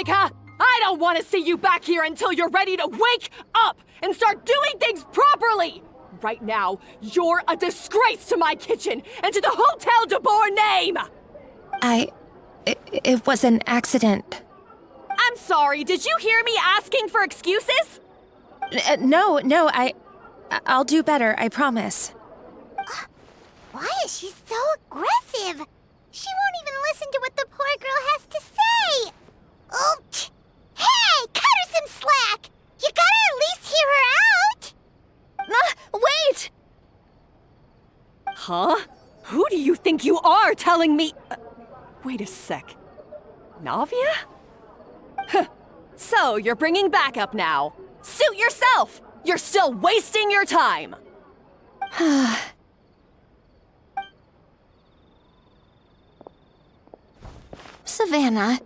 Monica! I don't want to see you back here until you're ready to wake up and start doing things properly! Right now, you're a disgrace to my kitchen and to the Hotel de Boer name! It was an accident. I'm sorry, did you hear me asking for excuses? No, I'll do better, I promise. Why is she so aggressive? She won't even listen to what the poor girl has to say. Oh, hey, cut her some slack. You gotta at least hear her out. Wait! Huh? Who do you think you are telling me? Wait a sec. Navia? Huh. So, you're bringing backup now. Suit yourself! You're still wasting your time! Savannah,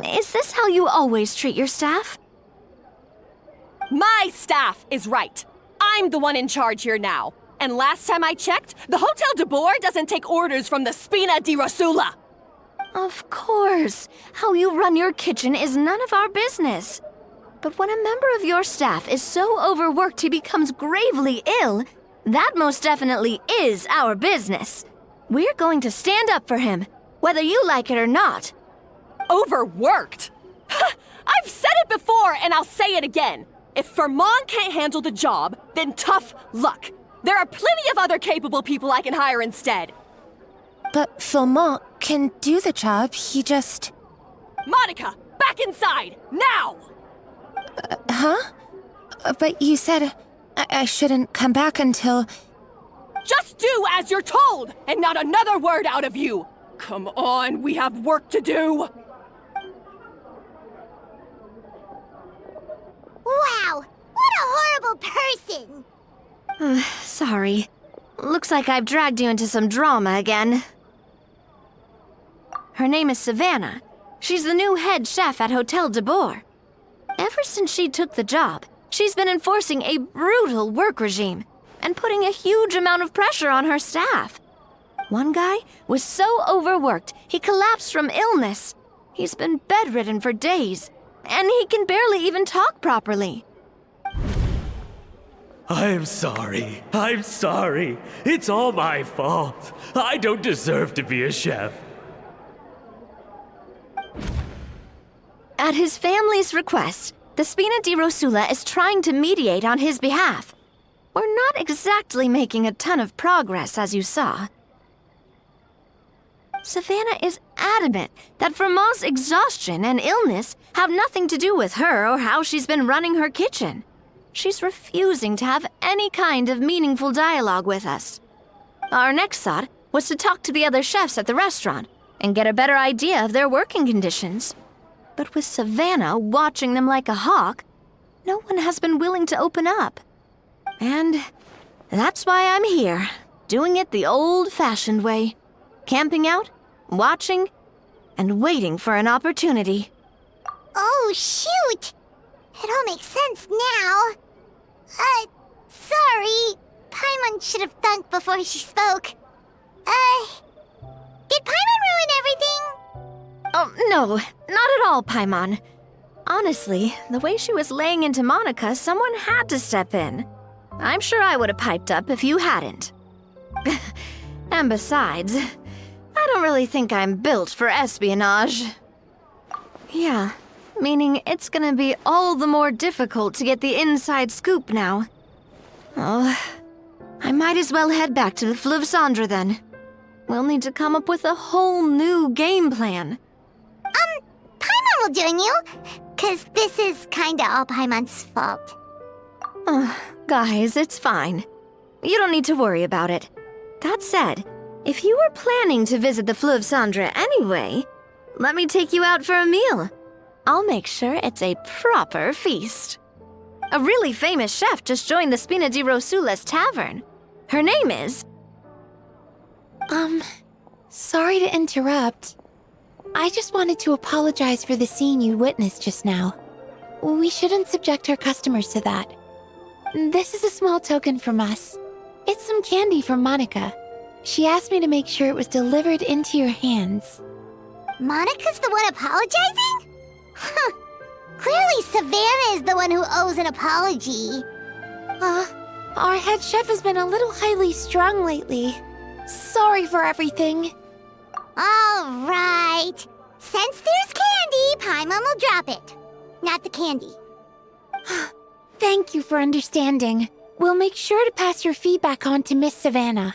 is this how you always treat your staff? My staff is right. I'm the one in charge here now. And last time I checked, the Hotel de Boer doesn't take orders from the Spina di Rosula. Of course. How you run your kitchen is none of our business. But when a member of your staff is so overworked he becomes gravely ill, that most definitely is our business. We're going to stand up for him, whether you like it or not. Overworked? I've said it before and I'll say it again. If Vermont can't handle the job, then tough luck. There are plenty of other capable people I can hire instead. But Philmont can do the job, he just... Monica, back inside, now! Huh? But you said I shouldn't come back until... Just do as you're told, and not another word out of you! Come on, we have work to do! Wow, what a horrible person! Sorry. Looks like I've dragged you into some drama again. Her name is Savannah. She's the new head chef at Hotel de Boer. Ever since she took the job, she's been enforcing a brutal work regime and putting a huge amount of pressure on her staff. One guy was so overworked, he collapsed from illness. He's been bedridden for days, and he can barely even talk properly. I'm sorry. It's all my fault. I don't deserve to be a chef. At his family's request, the Spina di Rosula is trying to mediate on his behalf. We're not exactly making a ton of progress, as you saw. Savannah is adamant that Vermont's exhaustion and illness have nothing to do with her or how she's been running her kitchen. She's refusing to have any kind of meaningful dialogue with us. Our next thought was to talk to the other chefs at the restaurant and get a better idea of their working conditions. But with Savannah watching them like a hawk, no one has been willing to open up. And that's why I'm here, doing it the old-fashioned way. Camping out, watching, and waiting for an opportunity. Oh, shoot! It all makes sense now. Sorry. Paimon should have thunk before she spoke. Did Paimon ruin everything? Oh, no, not at all, Paimon. Honestly, the way she was laying into Monica, someone had to step in. I'm sure I would have piped up if you hadn't. And besides, I don't really think I'm built for espionage. Yeah, meaning it's gonna be all the more difficult to get the inside scoop now. Oh, I might as well head back to the Fleuve Cendre then. We'll need to come up with a whole new game plan. Paimon will join you, 'cause this is kinda all Paimon's fault. Guys, it's fine. You don't need to worry about it. That said, if you were planning to visit the Fleuve Cendre anyway, let me take you out for a meal. I'll make sure it's a proper feast. A really famous chef just joined the Spina di Rosula's tavern. Her name is... Sorry to interrupt. I just wanted to apologize for the scene you witnessed just now. We shouldn't subject our customers to that. This is a small token from us. It's some candy from Monica. She asked me to make sure it was delivered into your hands. Monica's the one apologizing? Huh. Savannah is the one who owes an apology. Our head chef has been a little highly strung lately. Sorry for everything. All right. Since there's candy, Paimon will drop it. Not the candy. Thank you for understanding. We'll make sure to pass your feedback on to Miss Savannah.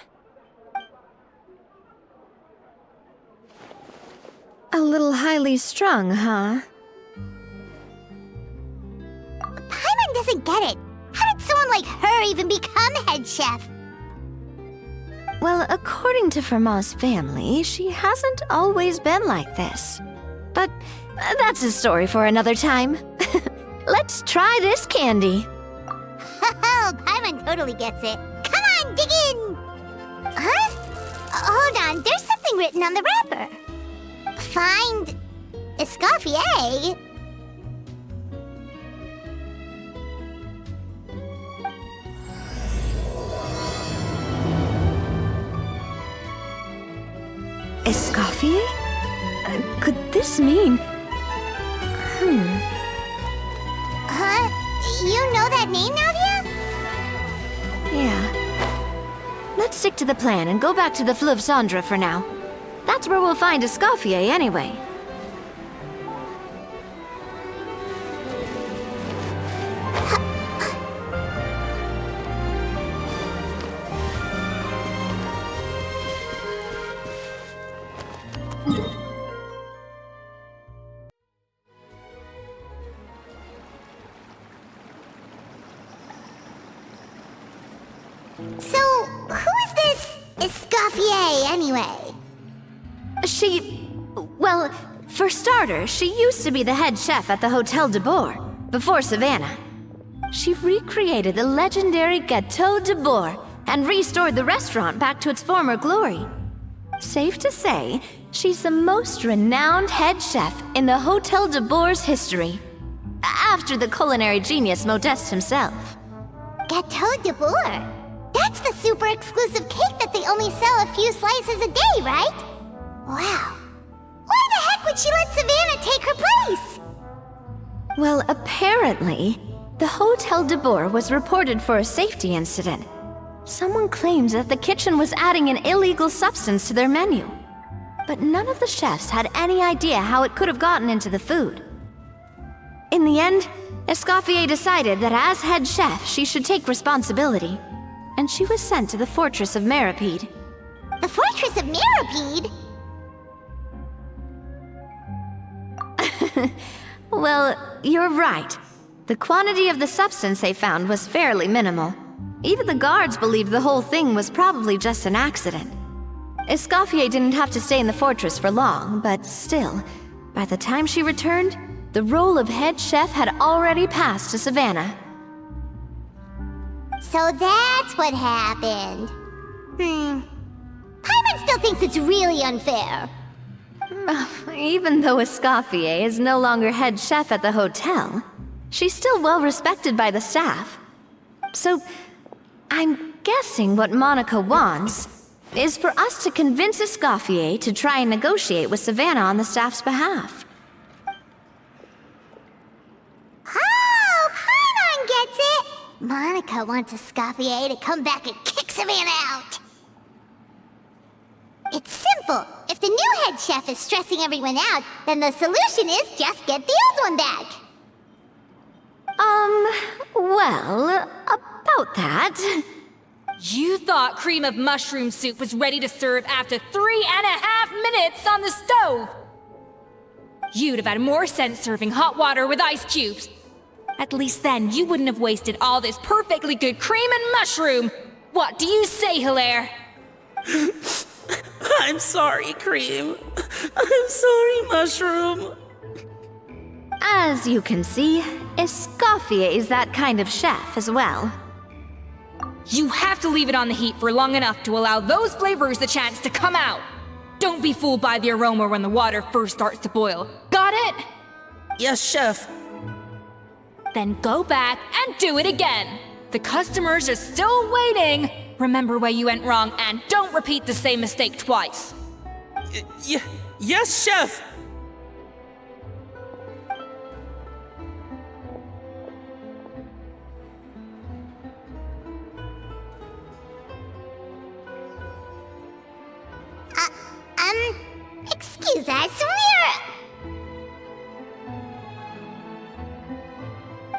A little highly strung, huh? Paimon doesn't get it. How did someone like her even become head chef? Well, according to Fermat's family, she hasn't always been like this. But that's a story for another time. Let's try this candy. Oh, Paimon totally gets it. Come on, dig in! Huh? Hold on, there's something written on the wrapper. Find Escoffier. Escoffier? Could this mean... Huh? You know that name, Navia? Yeah. Let's stick to the plan and go back to the Fleuve Cendre for now. That's where we'll find Escoffier anyway. So, who is this Escoffier, anyway? Well, for starters, she used to be the head chef at the Hotel de Bourg, before Savannah. She recreated the legendary Gâteau de Bourg and restored the restaurant back to its former glory. Safe to say, she's the most renowned head chef in the Hotel de Bourg's history, after the culinary genius Modeste himself. Gâteau de Bourg? That's the super exclusive cake that they only sell a few slices a day, right? Wow. Why the heck would she let Savannah take her place? Well, apparently, the Hotel de Bourg was reported for a safety incident. Someone claims that the kitchen was adding an illegal substance to their menu. But none of the chefs had any idea how it could have gotten into the food. In the end, Escoffier decided that as head chef, she should take responsibility. And she was sent to the Fortress of Meripede. The Fortress of Meripede? Well, you're right. The quantity of the substance they found was fairly minimal. Even the guards believed the whole thing was probably just an accident. Escoffier didn't have to stay in the fortress for long, but still, by the time she returned, the role of head chef had already passed to Savannah. So that's what happened. Paimon still thinks it's really unfair. Even though Escoffier is no longer head chef at the hotel, she's still well respected by the staff. So, I'm guessing what Monica wants is for us to convince Escoffier to try and negotiate with Savannah on the staff's behalf. Oh, Paimon gets it! Monica wants Escoffier to come back and kick Savannah out. It's simple. If the new head chef is stressing everyone out, then the solution is just get the old one back. Well, about that... You thought cream of mushroom soup was ready to serve after 3.5 minutes on the stove! You'd have had more sense serving hot water with ice cubes. At least then you wouldn't have wasted all this perfectly good cream and mushroom! What do you say, Hilaire? I'm sorry, Cream. I'm sorry, Mushroom. As you can see, Escoffier is that kind of chef as well. You have to leave it on the heat for long enough to allow those flavors the chance to come out. Don't be fooled by the aroma when the water first starts to boil. Got it? Yes, Chef. Then go back and do it again. The customers are still waiting. Remember where you went wrong and don't repeat the same mistake twice. Yes, Chef.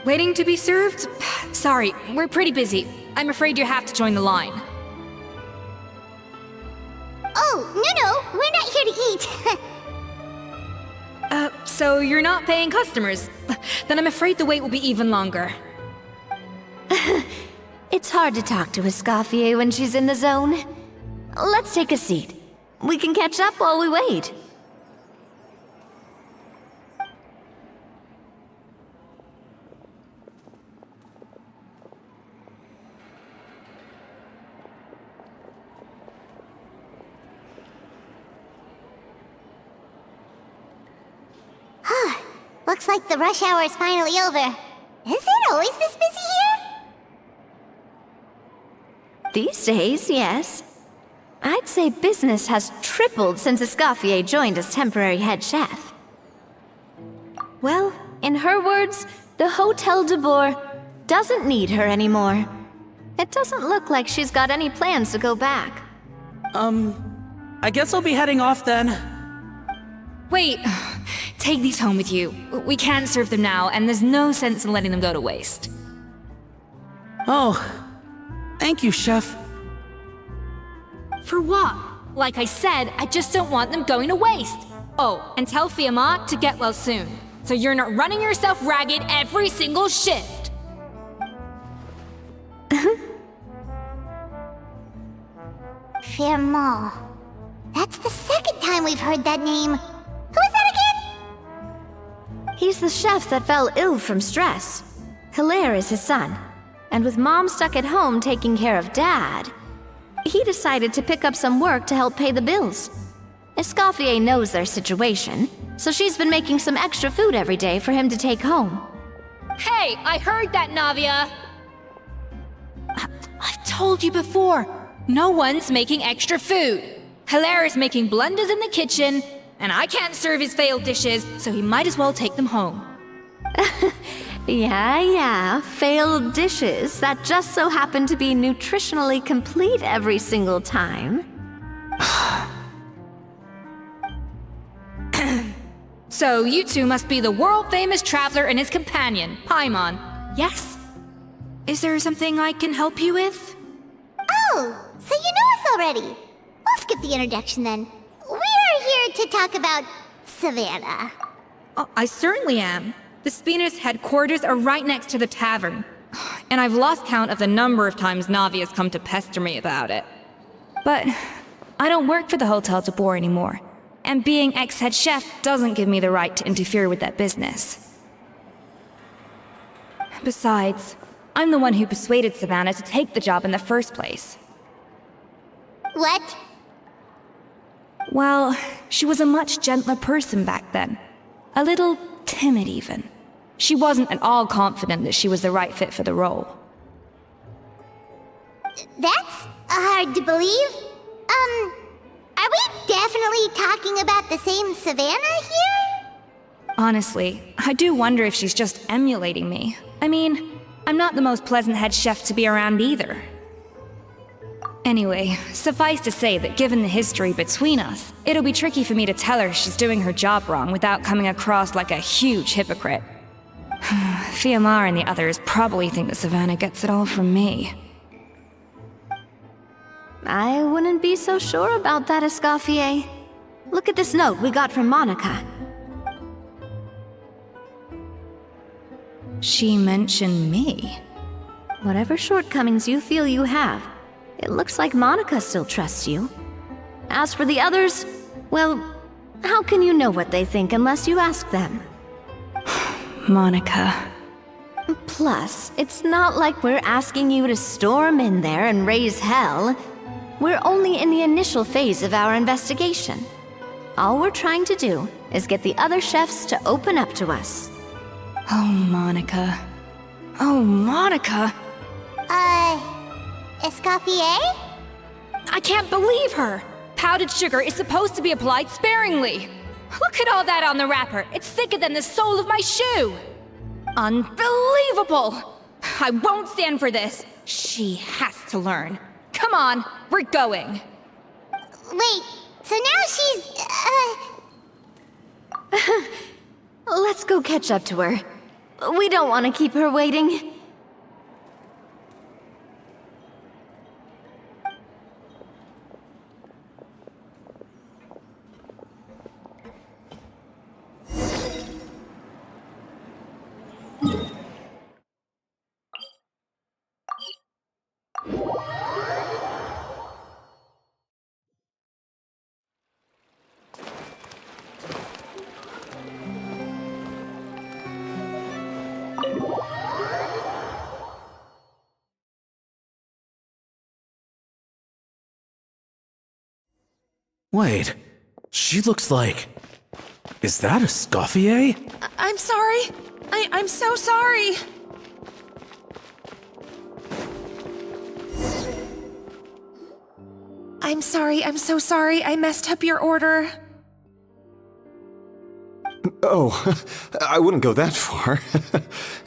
Waiting to be served? Sorry, we're pretty busy. I'm afraid you have to join the line. Oh, no, we're not here to eat. So you're not paying customers? Then I'm afraid the wait will be even longer. It's hard to talk to Escoffier when she's in the zone. Let's take a seat. We can catch up while we wait. Looks like the rush hour is finally over. Is it always this busy here? These days, yes. I'd say business has tripled since Escoffier joined as temporary head chef. Well, in her words, the Hotel de Boer doesn't need her anymore. It doesn't look like she's got any plans to go back. I guess I'll be heading off then. Wait, take these home with you. We can't serve them now, and there's no sense in letting them go to waste. Oh, thank you, Chef. For what? Like I said, I just don't want them going to waste. Oh, and tell Fiamma to get well soon, so you're not running yourself ragged every single shift. Fiamma. That's the second time we've heard that name. Who is that again? He's the chef that fell ill from stress. Hilaire is his son. And with Mom stuck at home taking care of Dad, he decided to pick up some work to help pay the bills. Escoffier knows their situation, so she's been making some extra food every day for him to take home. Hey, I heard that, Navia! I've told you before, no one's making extra food. Hilaire is making blunders in the kitchen, and I can't serve his failed dishes, so he might as well take them home. Yeah, failed dishes that just so happen to be nutritionally complete every single time. So you two must be the world-famous traveler and his companion, Paimon. Yes? Is there something I can help you with? Oh, so you know us already. We'll skip the introduction then. We're here to talk about Savannah. Oh, I certainly am. The Spina's headquarters are right next to the tavern. And I've lost count of the number of times Navia's come to pester me about it. But I don't work for the Hotel de Boer anymore. And being ex-head chef doesn't give me the right to interfere with that business. Besides, I'm the one who persuaded Savannah to take the job in the first place. What? Well, she was a much gentler person back then. A little timid even. She wasn't at all confident that she was the right fit for the role. That's hard to believe. Are we definitely talking about the same Savannah here? Honestly, I do wonder if she's just emulating me. I mean, I'm not the most pleasant head chef to be around either. Anyway, suffice to say that given the history between us, it'll be tricky for me to tell her she's doing her job wrong without coming across like a huge hypocrite. Fiamma and the others probably think that Savannah gets it all from me. I wouldn't be so sure about that, Escoffier. Look at this note we got from Monica. She mentioned me. Whatever shortcomings you feel you have, it looks like Monica still trusts you. As for the others, well, how can you know what they think unless you ask them? Monica. Plus, it's not like we're asking you to storm in there and raise hell. We're only in the initial phase of our investigation. All we're trying to do is get the other chefs to open up to us. Oh, Monica. Oh, Monica! Escoffier? I can't believe her! Powdered sugar is supposed to be applied sparingly. Look at all that on the wrapper. It's thicker than the sole of my shoe. Unbelievable! I won't stand for this. She has to learn. Come on, we're going. Wait, so now she's, Let's go catch up to her. We don't want to keep her waiting. Wait, she looks like... Is that Escoffier? I'm sorry. I'm so sorry. I'm so sorry. I messed up your order. Oh, I wouldn't go that far.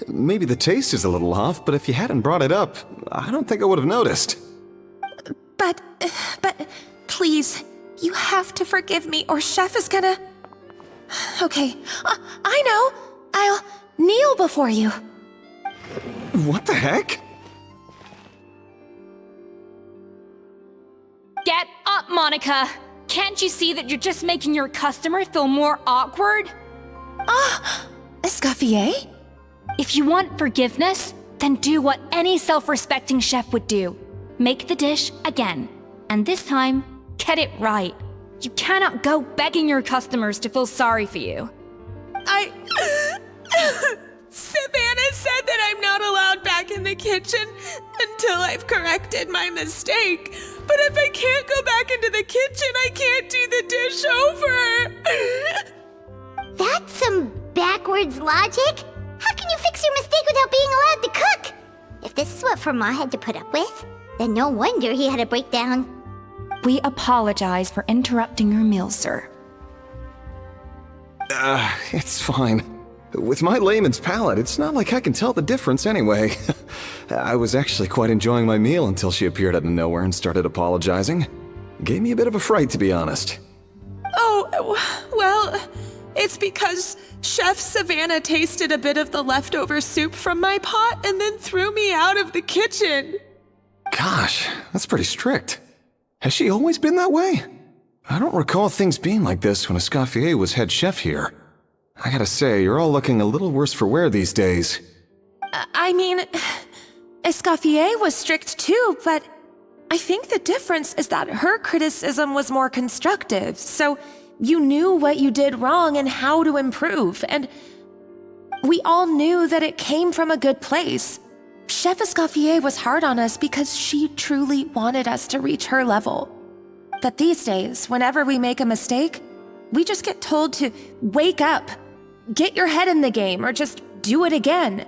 Maybe the taste is a little off, but if you hadn't brought it up, I don't think I would have noticed. But, please, you have to forgive me or Chef is gonna... Okay, I know. I'll kneel before you. What the heck? Get up, Monica! Can't you see that you're just making your customer feel more awkward? Escoffier? If you want forgiveness, then do what any self-respecting chef would do. Make the dish again. And this time, get it right. You cannot go begging your customers to feel sorry for you. Savannah said that I'm not allowed back in the kitchen until I've corrected my mistake. But if I can't go back into the kitchen, I can't do the dish over. That's some backwards logic. How can you fix your mistake without being allowed to cook? If this is what Fermat had to put up with, then no wonder he had a breakdown. We apologize for interrupting your meal, sir. It's fine. With my layman's palate, it's not like I can tell the difference anyway. I was actually quite enjoying my meal until she appeared out of nowhere and started apologizing. Gave me a bit of a fright, to be honest. Oh, well, it's because Chef Savannah tasted a bit of the leftover soup from my pot and then threw me out of the kitchen. Gosh, that's pretty strict. Has she always been that way? I don't recall things being like this when Escoffier was head chef here. I gotta say, you're all looking a little worse for wear these days. I mean, Escoffier was strict too, but I think the difference is that her criticism was more constructive, so you knew what you did wrong and how to improve, and we all knew that it came from a good place. Chef Escoffier was hard on us because she truly wanted us to reach her level. But these days, whenever we make a mistake, we just get told to wake up, get your head in the game, or just do it again.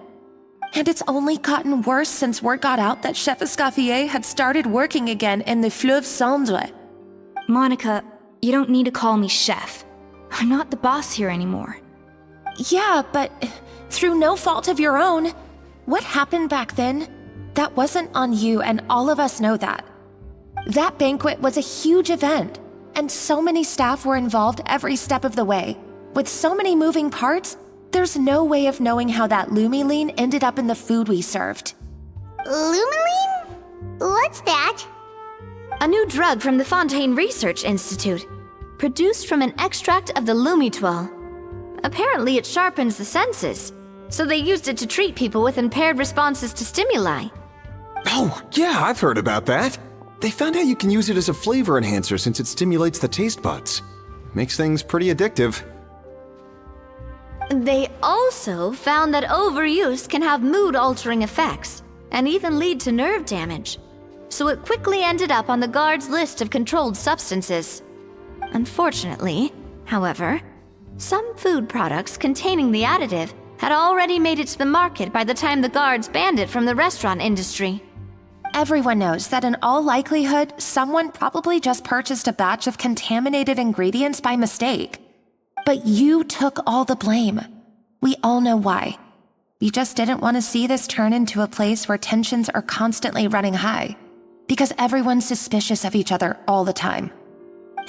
And it's only gotten worse since word got out that Chef Escoffier had started working again in the Fleuve Cendre. Monica, you don't need to call me chef. I'm not the boss here anymore. Yeah, but through no fault of your own, what happened back then, that wasn't on you, and all of us know that. That banquet was a huge event, and so many staff were involved every step of the way. With so many moving parts, there's no way of knowing how that Lumiline ended up in the food we served. Lumiline? What's that? A new drug from the Fontaine Research Institute, produced from an extract of the Lumitoile. Apparently it sharpens the senses, so they used it to treat people with impaired responses to stimuli. Oh, yeah, I've heard about that. They found out you can use it as a flavor enhancer since it stimulates the taste buds. Makes things pretty addictive. They also found that overuse can have mood-altering effects, and even lead to nerve damage. So it quickly ended up on the guards' list of controlled substances. Unfortunately, however, some food products containing the additive had already made it to the market by the time the guards banned it from the restaurant industry. Everyone knows that in all likelihood, someone probably just purchased a batch of contaminated ingredients by mistake. But you took all the blame. We all know why. You just didn't want to see this turn into a place where tensions are constantly running high, because everyone's suspicious of each other all the time.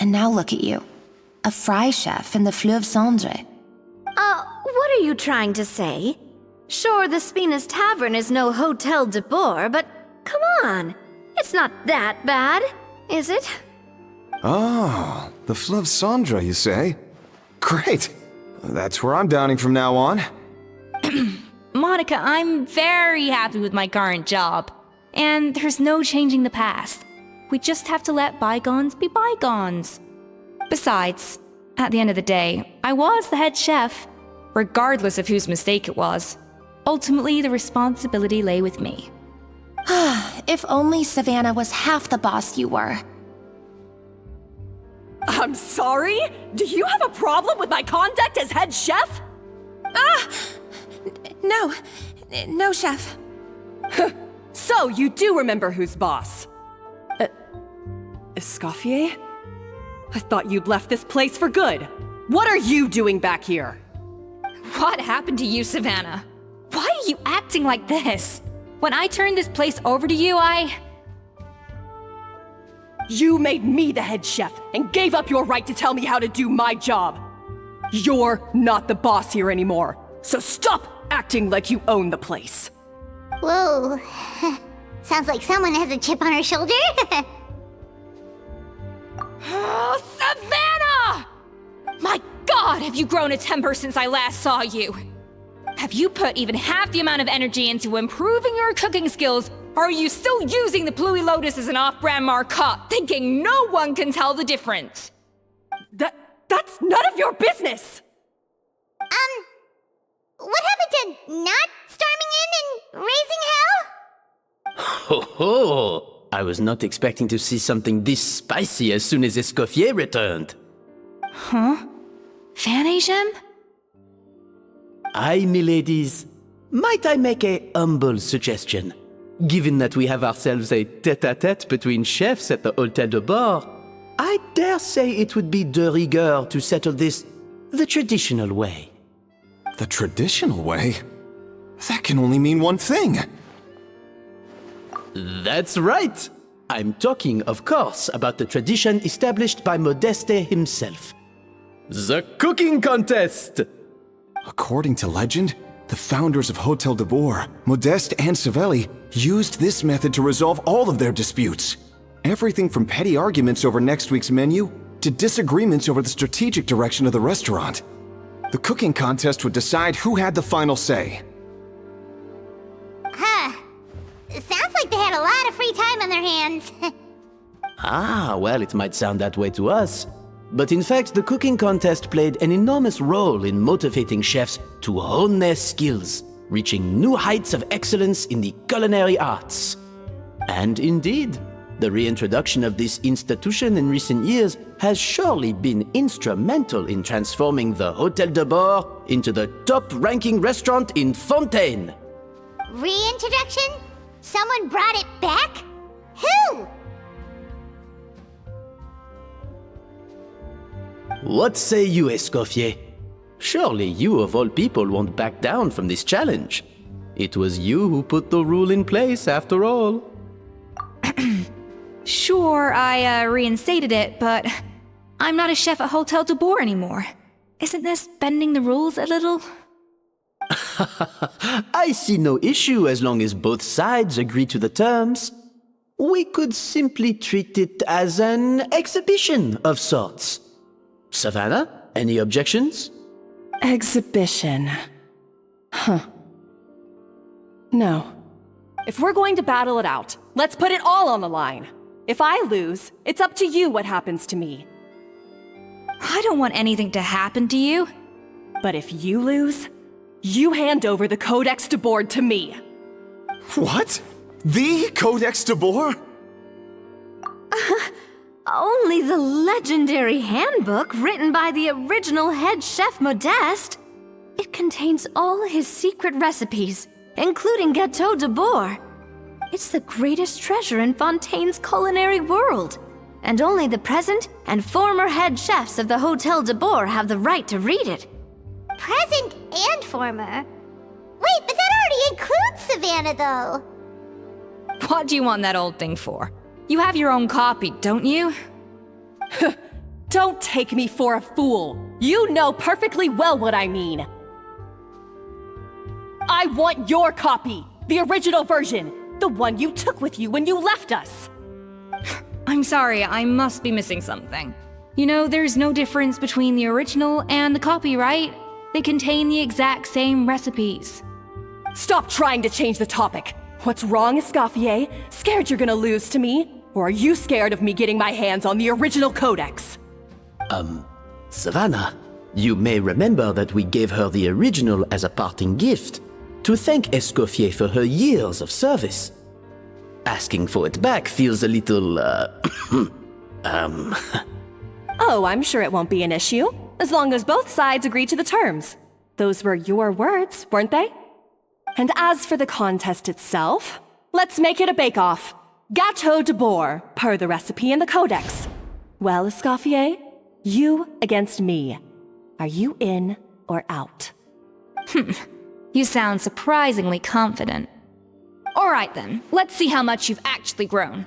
And now look at you, a fry chef in the Fleuve Cendre. What are you trying to say? Sure, the Spina's Tavern is no Hotel de Boer, but come on. It's not that bad, is it? Oh, the Fleuve Cendra, you say? Great! That's where I'm dining from now on. Monica, I'm very happy with my current job. And there's no changing the past. We just have to let bygones be bygones. Besides, at the end of the day, I was the head chef, regardless of whose mistake it was. Ultimately, the responsibility lay with me. If only Savannah was half the boss you were. I'm sorry? Do you have a problem with my conduct as head chef? No, chef. So, you do remember who's boss? Escoffier? I thought you'd left this place for good. What are you doing back here? What happened to you, Savannah? Why are you acting like this? When I turned this place over to you, You made me the head chef and gave up your right to tell me how to do my job. You're not the boss here anymore, so stop acting like you own the place. Whoa. Sounds like someone has a chip on her shoulder. Oh, Savannah! My God, have you grown a temper since I last saw you? Have you put even half the amount of energy into improving your cooking skills, or are you still using the Pluie Lotus as an off-brand markup, thinking no one can tell the difference? That's none of your business! What happened to not storming in and raising hell? Ho ho! I was not expecting to see something this spicy as soon as Escoffier returned. Huh? Fan Asian? Aye, miladies. Might I make a humble suggestion? Given that we have ourselves a tête-à-tête between chefs at the Hôtel de Boer, I dare say it would be de rigueur to settle this the traditional way. The traditional way? That can only mean one thing. That's right! I'm talking, of course, about the tradition established by Modeste himself. The cooking contest! According to legend, the founders of Hotel de Boer, Modeste and Savelli, used this method to resolve all of their disputes. Everything from petty arguments over next week's menu to disagreements over the strategic direction of the restaurant. The cooking contest would decide who had the final say. It sounds like they had a lot of free time on their hands. Well, it might sound that way to us. But in fact, the cooking contest played an enormous role in motivating chefs to hone their skills, reaching new heights of excellence in the culinary arts. And indeed, the reintroduction of this institution in recent years has surely been instrumental in transforming the Hôtel de Boer into the top-ranking restaurant in Fontaine. Reintroduction? Someone brought it back? Who? What say you, Escoffier? Surely you of all people won't back down from this challenge. It was you who put the rule in place, after all. Sure, I reinstated it, but I'm not a chef at Hotel de Boer anymore. Isn't this bending the rules a little? I see no issue as long as both sides agree to the terms. We could simply treat it as an exhibition of sorts. Savannah, any objections? Exhibition. Huh. No. If we're going to battle it out, let's put it all on the line. If I lose, it's up to you what happens to me. I don't want anything to happen to you. But if you lose, you hand over the Codex de Boer to me. What? The Codex de Boer? Only the legendary handbook written by the original head chef Modeste. It contains all his secret recipes, including Gâteau de Boer. It's the greatest treasure in Fontaine's culinary world, and only the present and former head chefs of the Hôtel de Boer have the right to read it. Present and former? Wait, but that already includes Savannah, though. What do you want that old thing for? You have your own copy, don't you? Don't take me for a fool. You know perfectly well what I mean. I want your copy! The original version! The one you took with you when you left us! I'm sorry, I must be missing something. You know, there's no difference between the original and the copy, right? They contain the exact same recipes. Stop trying to change the topic! What's wrong, Escoffier? Scared you're gonna lose to me? Or are you scared of me getting my hands on the original codex? Savannah, you may remember that we gave her the original as a parting gift to thank Escoffier for her years of service. Asking for it back feels a little, Oh, I'm sure it won't be an issue, as long as both sides agree to the terms. Those were your words, weren't they? And as for the contest itself, let's make it a bake-off. Gâteau de boar, per the recipe in the codex. Well, Escoffier, you against me. Are you in or out? You sound surprisingly confident. Alright then, let's see how much you've actually grown.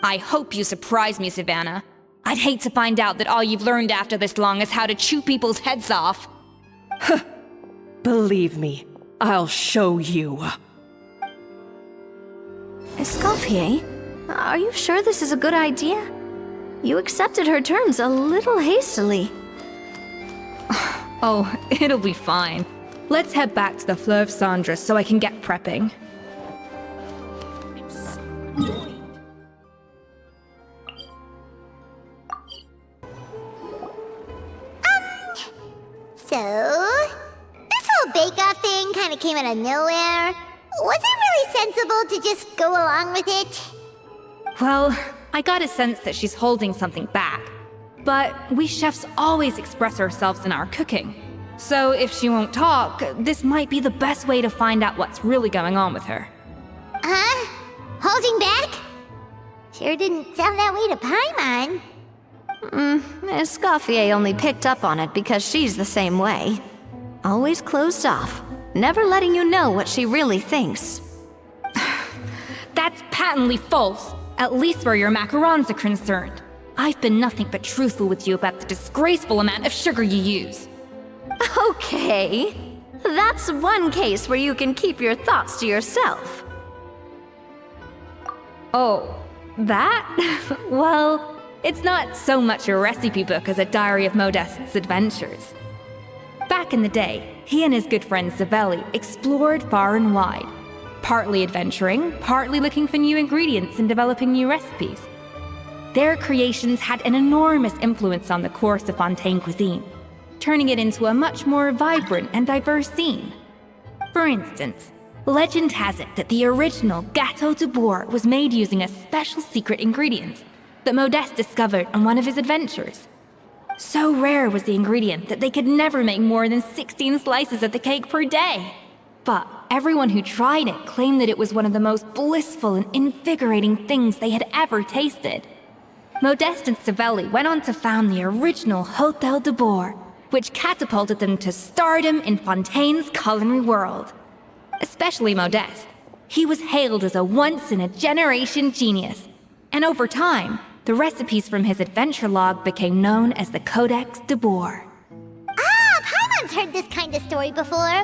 I hope you surprise me, Savannah. I'd hate to find out that all you've learned after this long is how to chew people's heads off. Believe me, I'll show you. Escoffier, are you sure this is a good idea? You accepted her terms a little hastily. Oh, it'll be fine. Let's head back to the Fleuve Cendres so I can get prepping. So, this whole bake-off thing kind of came out of nowhere. Was it really sensible to just go along with it? Well, I got a sense that she's holding something back. But we chefs always express ourselves in our cooking. So if she won't talk, this might be the best way to find out what's really going on with her. Huh? Holding back? Sure didn't sound that way to Paimon. Escoffier only picked up on it because she's the same way. Always closed off, never letting you know what she really thinks. That's patently false, at least where your macarons are concerned. I've been nothing but truthful with you about the disgraceful amount of sugar you use. Okay, that's one case where you can keep your thoughts to yourself. Oh, that? Well, it's not so much a recipe book as a diary of Modeste's adventures. Back in the day, he and his good friend Savelli explored far and wide, partly adventuring, partly looking for new ingredients and developing new recipes. Their creations had an enormous influence on the course of Fontaine cuisine, turning it into a much more vibrant and diverse scene. For instance, legend has it that the original Gâteau de boar was made using a special secret ingredient that Modeste discovered on one of his adventures. So rare was the ingredient that they could never make more than 16 slices of the cake per day. But everyone who tried it claimed that it was one of the most blissful and invigorating things they had ever tasted. Modeste and Savelli went on to found the original Hôtel de Bois, which catapulted them to stardom in Fontaine's culinary world. Especially Modeste. He was hailed as a once-in-a-generation genius, and over time, the recipes from his adventure log became known as the Codex de Bois. Ah, Paimon's heard this kind of story before.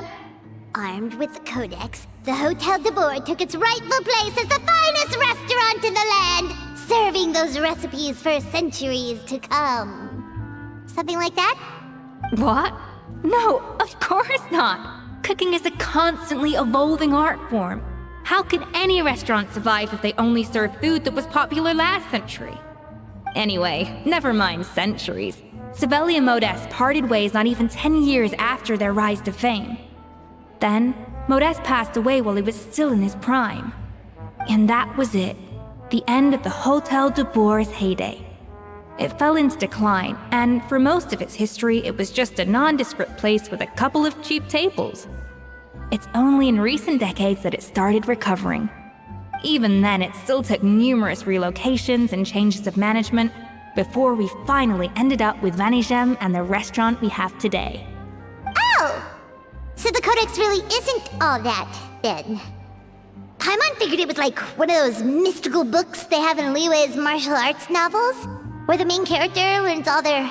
Armed with the Codex, the Hôtel de Bois took its rightful place as the finest restaurant in the land, serving those recipes for centuries to come. Something like that? What? No, of course not! Cooking is a constantly evolving art form. How could any restaurant survive if they only served food that was popular last century? Anyway, never mind centuries. Savelli and Modeste parted ways not even 10 years after their rise to fame. Then, Modeste passed away while he was still in his prime. And that was it. The end of the Hôtel de Bois' heyday. It fell into decline, and for most of its history, it was just a nondescript place with a couple of cheap tables. It's only in recent decades that it started recovering. Even then, it still took numerous relocations and changes of management before we finally ended up with Vanigem and the restaurant we have today. Oh! So the Codex really isn't all that, then. Paimon figured it was like one of those mystical books they have in Liue's martial arts novels, where the main character learns all their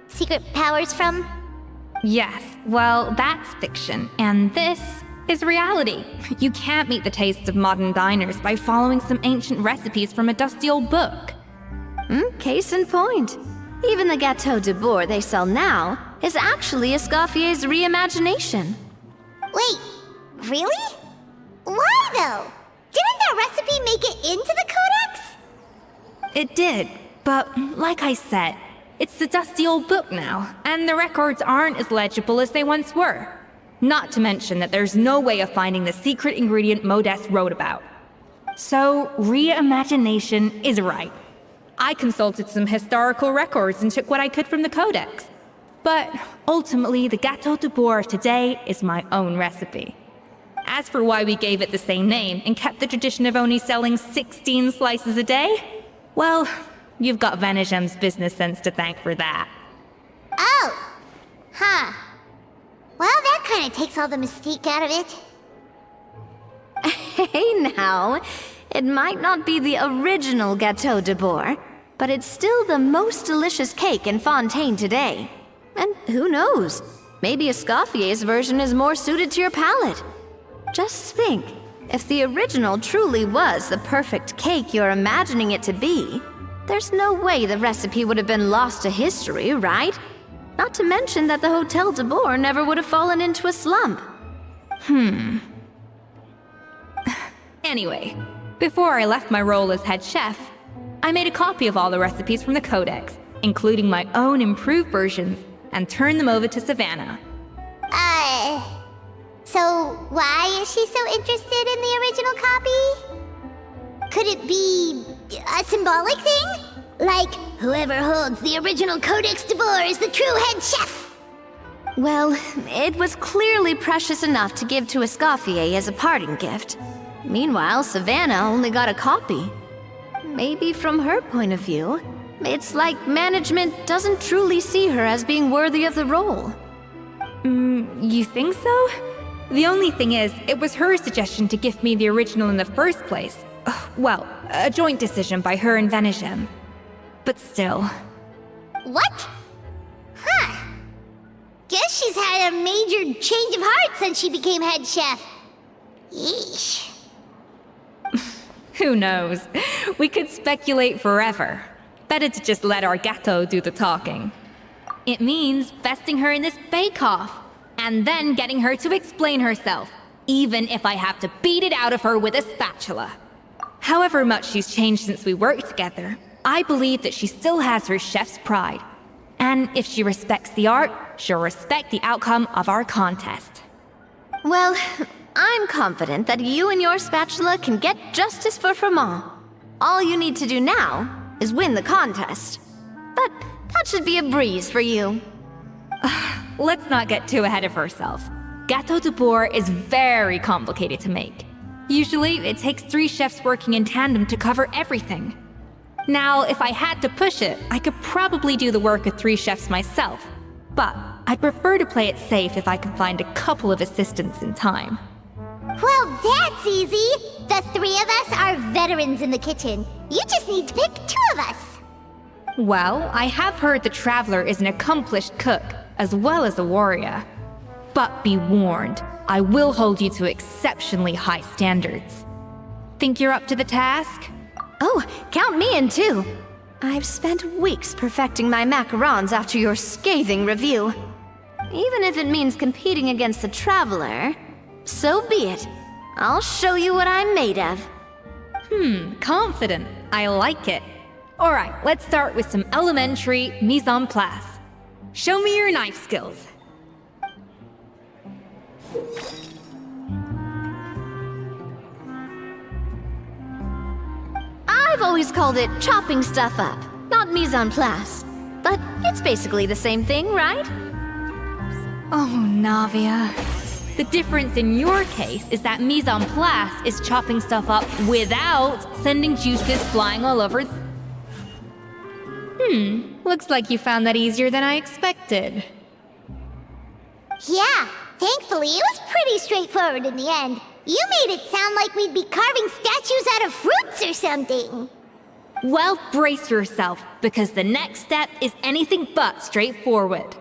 secret powers from. Yes, well, that's fiction, and this is reality. You can't meet the tastes of modern diners by following some ancient recipes from a dusty old book. Case in point. Even the Gâteau de Bourg they sell now is actually Escoffier's reimagination. Wait, really? Why though? Didn't that recipe make it into the codex? It did, but like I said, it's the dusty old book now, and the records aren't as legible as they once were. Not to mention that there's no way of finding the secret ingredient Modest wrote about. So, reimagination is right. I consulted some historical records and took what I could from the codex. But ultimately, the Gâteau de Bourg of today is my own recipe. As for why we gave it the same name and kept the tradition of only selling 16 slices a day, well, you've got Venegem's business sense to thank for that. Oh, huh. Well, that kind of takes all the mystique out of it. Hey now, it might not be the original Gâteau de Bourg, but it's still the most delicious cake in Fontaine today. And who knows, maybe Escoffier's version is more suited to your palate. Just think, if the original truly was the perfect cake you're imagining it to be, there's no way the recipe would have been lost to history, right? Not to mention that the Hotel de Bourg never would have fallen into a slump. Anyway, before I left my role as head chef, I made a copy of all the recipes from the codex, including my own improved versions, and turned them over to Savannah. So why is she so interested in the original copy? Could it be a symbolic thing? Like, whoever holds the original Codex de Bourg is the true head chef? Well, it was clearly precious enough to give to Escoffier as a parting gift. Meanwhile, Savannah only got a copy. Maybe from her point of view, it's like management doesn't truly see her as being worthy of the role. You think so? The only thing is, it was her suggestion to gift me the original in the first place. Well, a joint decision by her and Venegem. But still. What? Huh. Guess she's had a major change of heart since she became head chef. Yeesh. Who knows? We could speculate forever. Better to just let our gâteau do the talking. It means besting her in this bake-off, and then getting her to explain herself, even if I have to beat it out of her with a spatula. However much she's changed since we worked together, I believe that she still has her chef's pride. And if she respects the art, she'll respect the outcome of our contest. Well, I'm confident that you and your spatula can get justice for Froment. All you need to do now is win the contest. But that should be a breeze for you. Let's not get too ahead of ourselves. Gâteau de Bourg is very complicated to make. Usually, it takes 3 chefs working in tandem to cover everything. Now, if I had to push it, I could probably do the work of 3 chefs myself. But I'd prefer to play it safe if I can find a couple of assistants in time. Well, that's easy. The 3 of us are veterans in the kitchen. You just need to pick 2 of us. Well, I have heard the Traveler is an accomplished cook, as well as a warrior. But be warned, I will hold you to exceptionally high standards. Think you're up to the task? Oh, count me in too. I've spent weeks perfecting my macarons after your scathing review. Even if it means competing against the Traveler, so be it. I'll show you what I'm made of. Confident. I like it. Alright, let's start with some elementary mise en place. Show me your knife skills. I've always called it chopping stuff up, not mise en place. But it's basically the same thing, right? Oh, Navia. The difference in your case is that mise en place is chopping stuff up without sending juices flying all over. Looks like you found that easier than I expected. Yeah, thankfully it was pretty straightforward in the end. You made it sound like we'd be carving statues out of fruits or something. Well, brace yourself, because the next step is anything but straightforward.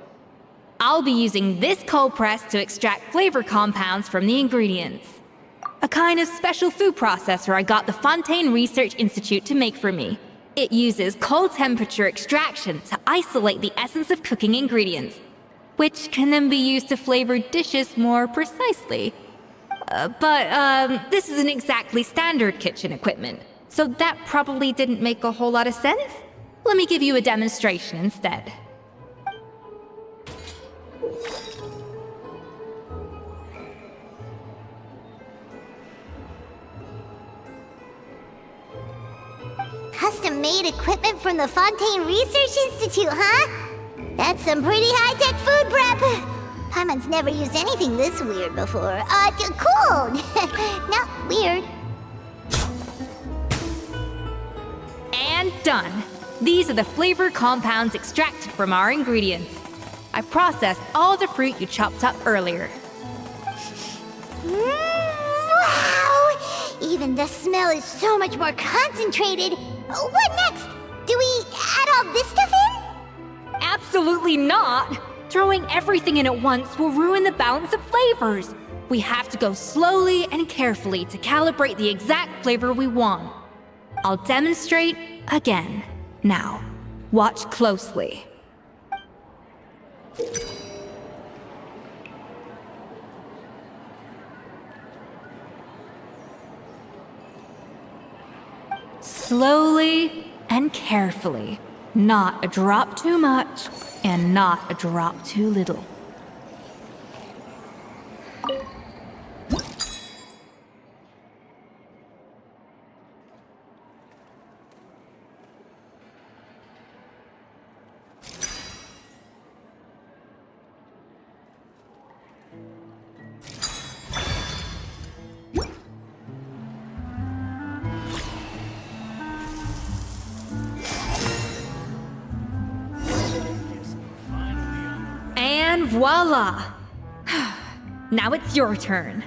I'll be using this cold press to extract flavor compounds from the ingredients. A kind of special food processor I got the Fontaine Research Institute to make for me. It uses cold temperature extraction to isolate the essence of cooking ingredients, which can then be used to flavor dishes more precisely. But this isn't exactly standard kitchen equipment, so that probably didn't make a whole lot of sense. Let me give you a demonstration instead. Custom-made equipment from the Fontaine Research Institute, huh? That's some pretty high-tech food prep. Paimon's never used anything this weird before. Cool! Not weird. And done. These are the flavor compounds extracted from our ingredients. I processed all the fruit you chopped up earlier. Wow! Even the smell is so much more concentrated. What next? Do we add all this stuff in? Absolutely not! Throwing everything in at once will ruin the balance of flavors. We have to go slowly and carefully to calibrate the exact flavor we want. I'll demonstrate again. Now, watch closely. Slowly and carefully. Not a drop too much, and not a drop too little. And voila! Now it's your turn.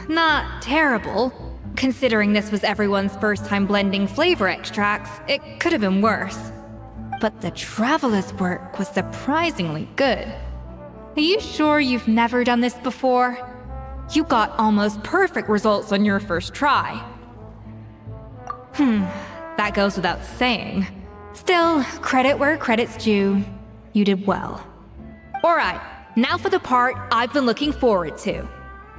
Not terrible. Considering this was everyone's first time blending flavor extracts, it could have been worse. But the traveler's work was surprisingly good. Are you sure you've never done this before? You got almost perfect results on your first try. That goes without saying. Still, credit where credit's due. You did well. Alright, now for the part I've been looking forward to.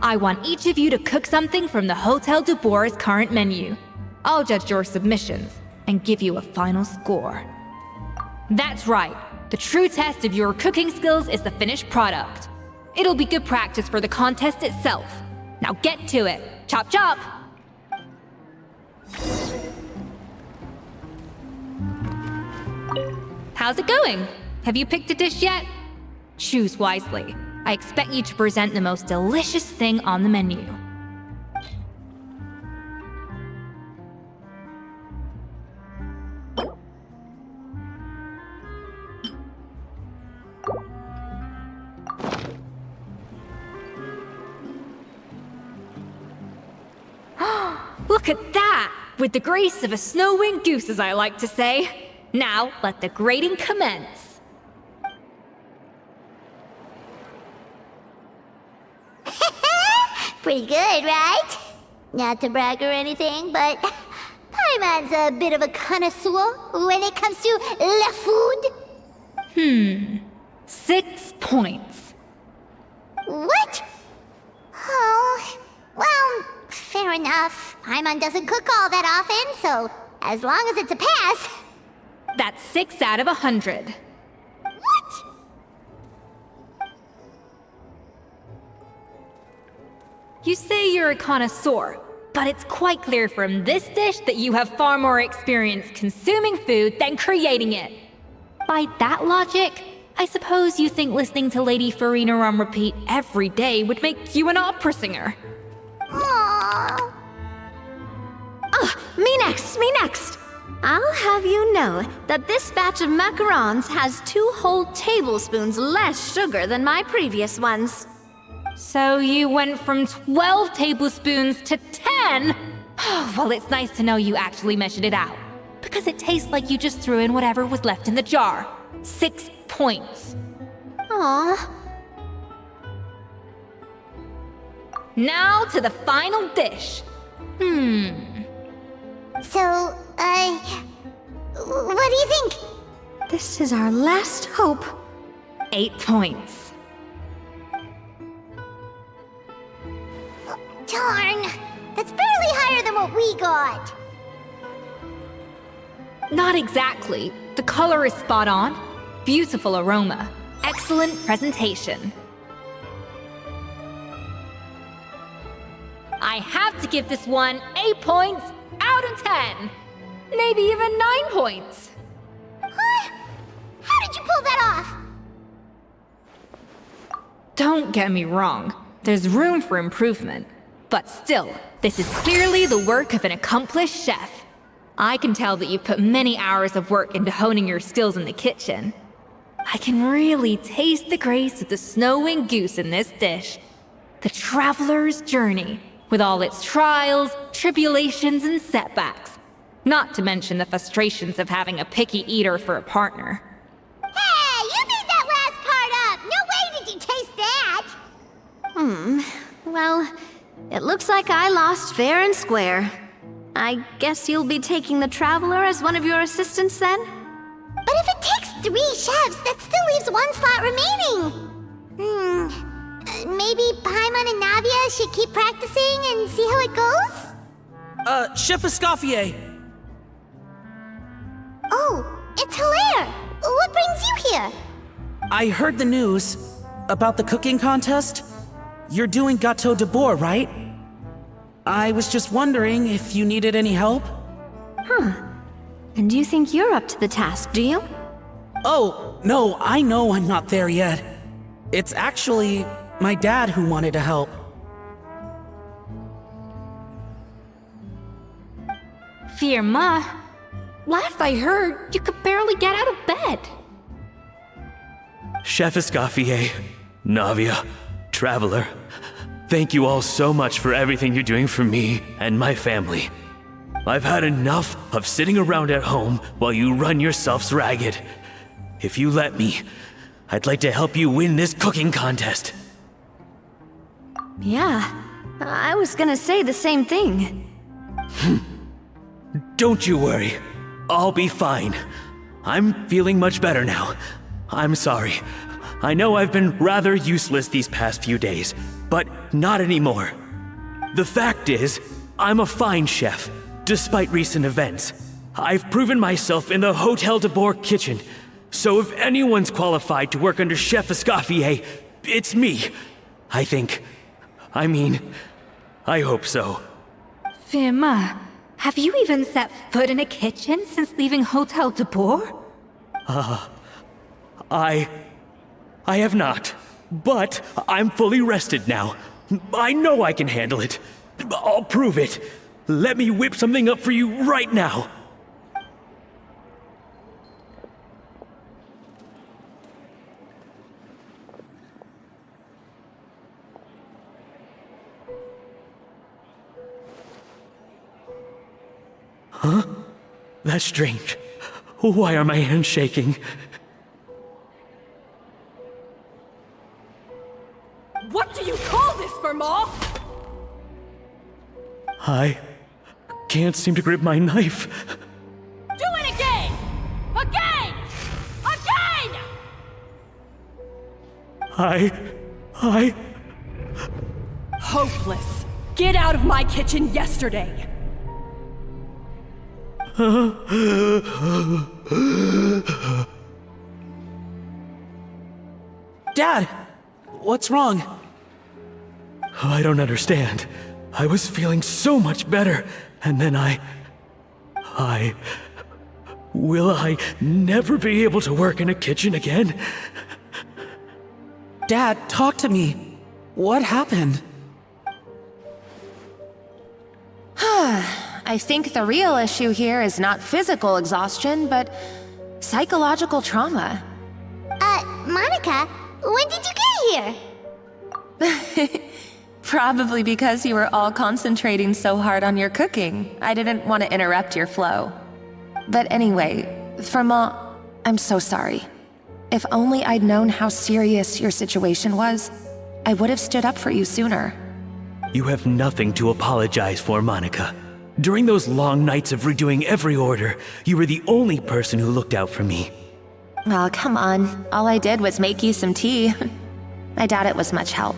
I want each of you to cook something from the Hotel du Bois' current menu. I'll judge your submissions and give you a final score. That's right. The true test of your cooking skills is the finished product. It'll be good practice for the contest itself. Now get to it. Chop chop! How's it going? Have you picked a dish yet? Choose wisely. I expect you to present the most delicious thing on the menu. Look at that! With the grace of a snow-winged goose, as I like to say. Now, let the grating commence. Pretty good, right? Not to brag or anything, but Paimon's a bit of a connoisseur when it comes to la food. 6 points. What? Oh, well, fair enough. Paimon doesn't cook all that often, so as long as it's a pass. That's 6 out of 100. What? You say you're a connoisseur, but it's quite clear from this dish that you have far more experience consuming food than creating it. By that logic, I suppose you think listening to Lady Farina on repeat every day would make you an opera singer. Aww. Me next! I'll have you know that this batch of macarons has 2 whole tablespoons less sugar than my previous ones. So you went from 12 tablespoons to 10? Well, it's nice to know you actually measured it out. because it tastes like you just threw in whatever was left in the jar. 6 points. Aw. Now to the final dish. So, what do you think? This is our last hope. 8 points. Darn, that's barely higher than what we got. Not exactly. The color is spot on. Beautiful aroma. Excellent presentation. I have to give this one 8 points out of 10. Maybe even 9 points. Huh? How did you pull that off? Don't get me wrong. There's room for improvement. But still, this is clearly the work of an accomplished chef. I can tell that you've put many hours of work into honing your skills in the kitchen. I can really taste the grace of the snow-winged goose in this dish. The traveler's journey, with all its trials, tribulations, and setbacks. Not to mention the frustrations of having a picky eater for a partner. Hey, you made that last part up! No way did you taste that! Well, it looks like I lost fair and square. I guess you'll be taking the Traveler as one of your assistants then? But if it takes 3 chefs, that still leaves 1 slot remaining. Maybe Paimon and Navia should keep practicing and see how it goes? Chef Escoffier! Oh, it's Hilaire! What brings you here? I heard the news about the cooking contest. You're doing Gâteau de Bois, right? I was just wondering if you needed any help? And you think you're up to the task, do you? Oh, no, I know I'm not there yet. It's actually my dad who wanted to help. Firma, last I heard, you could barely get out of bed. Chef Escoffier, Navia, Traveler, thank you all so much for everything you're doing for me and my family. I've had enough of sitting around at home while you run yourselves ragged. If you let me, I'd like to help you win this cooking contest. Yeah, I was gonna say the same thing. Don't you worry. I'll be fine. I'm feeling much better now. I'm sorry. I know I've been rather useless these past few days, but not anymore. The fact is, I'm a fine chef, despite recent events. I've proven myself in the Hotel de Bois kitchen, so if anyone's qualified to work under Chef Escoffier, it's me. I think. I hope so. Firma, have you even set foot in a kitchen since leaving Hotel de Bois? I have not, but I'm fully rested now. I know I can handle it. I'll prove it. Let me whip something up for you right now. Huh? That's strange. Why are my hands shaking? What do you call this, Firma? I can't seem to grip my knife. Do it again! Again! Again! I... Hopeless. Get out of my kitchen yesterday. Dad! What's wrong? I don't understand. I was feeling so much better, and then Will I never be able to work in a kitchen again? Dad, talk to me. What happened? I think the real issue here is not physical exhaustion, but psychological trauma. Monica, when did you get here? Probably because you were all concentrating so hard on your cooking. I didn't want to interrupt your flow. But anyway, Firma, I'm so sorry. If only I'd known how serious your situation was, I would have stood up for you sooner. You have nothing to apologize for, Monica. During those long nights of redoing every order, you were the only person who looked out for me. Oh, come on. All I did was make you some tea. I doubt it was much help.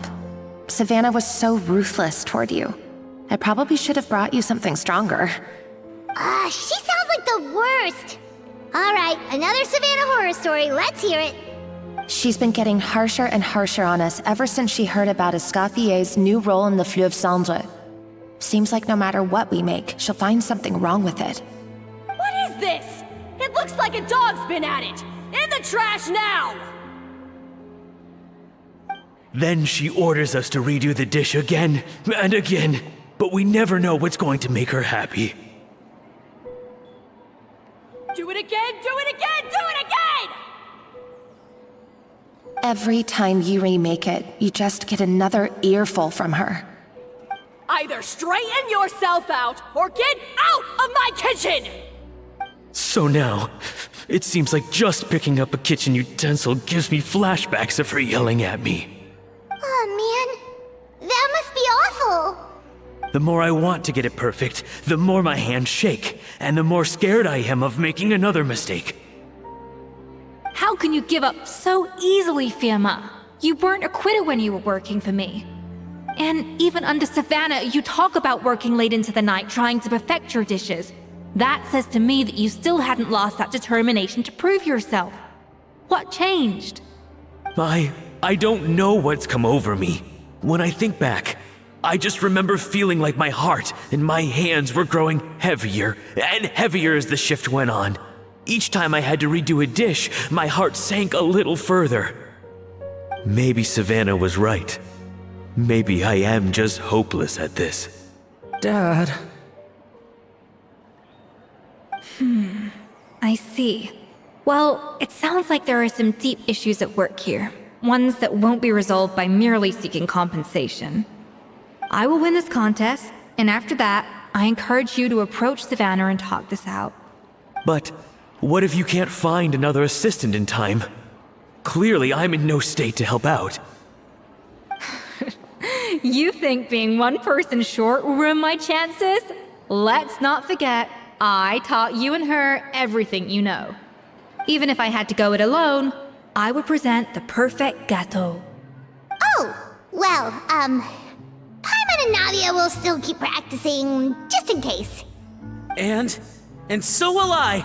Savannah was so ruthless toward you. I probably should have brought you something stronger. She sounds like the worst. All right, another Savannah horror story. Let's hear it. She's been getting harsher and harsher on us ever since she heard about Escoffier's new role in the Fleuve Cendre. Seems like no matter what we make, she'll find something wrong with it. What is this? It looks like a dog's been at it! In the trash now! Then she orders us to redo the dish again and again, but we never know what's going to make her happy. Do it again, do it again, do it again! Every time you remake it, you just get another earful from her. Either straighten yourself out, or get out of my kitchen! So now, it seems like just picking up a kitchen utensil gives me flashbacks of her yelling at me. Oh man, that must be awful. The more I want to get it perfect, the more my hands shake, and the more scared I am of making another mistake. How can you give up so easily, Firma? You weren't a quitter when you were working for me. And even under Savannah, you talk about working late into the night trying to perfect your dishes. That says to me that you still hadn't lost that determination to prove yourself. What changed? I don't know what's come over me. When I think back, I just remember feeling like my heart and my hands were growing heavier and heavier as the shift went on. Each time I had to redo a dish, my heart sank a little further. Maybe Savannah was right. Maybe I am just hopeless at this. Dad. I see. Well, it sounds like there are some deep issues at work here. Ones that won't be resolved by merely seeking compensation. I will win this contest, and after that, I encourage you to approach Savannah and talk this out. But what if you can't find another assistant in time? Clearly, I'm in no state to help out. You think being one person short will ruin my chances? Let's not forget, I taught you and her everything you know. Even if I had to go it alone, I would present the perfect gâteau. Oh, well, Paimon and Nadia will still keep practicing, just in case. And so will I.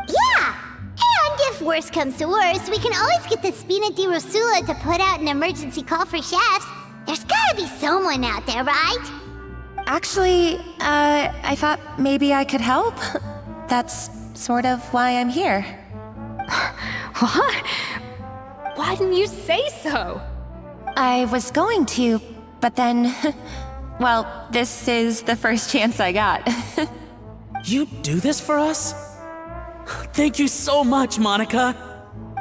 Yeah! And if worse comes to worse, we can always get the Spina di Rosula to put out an emergency call for chefs. There's gotta be someone out there, right? Actually, I thought maybe I could help. That's sort of why I'm here. What? Why didn't you say so? I was going to, but then... well, this is the first chance I got. You do this for us? Thank you so much, Monica.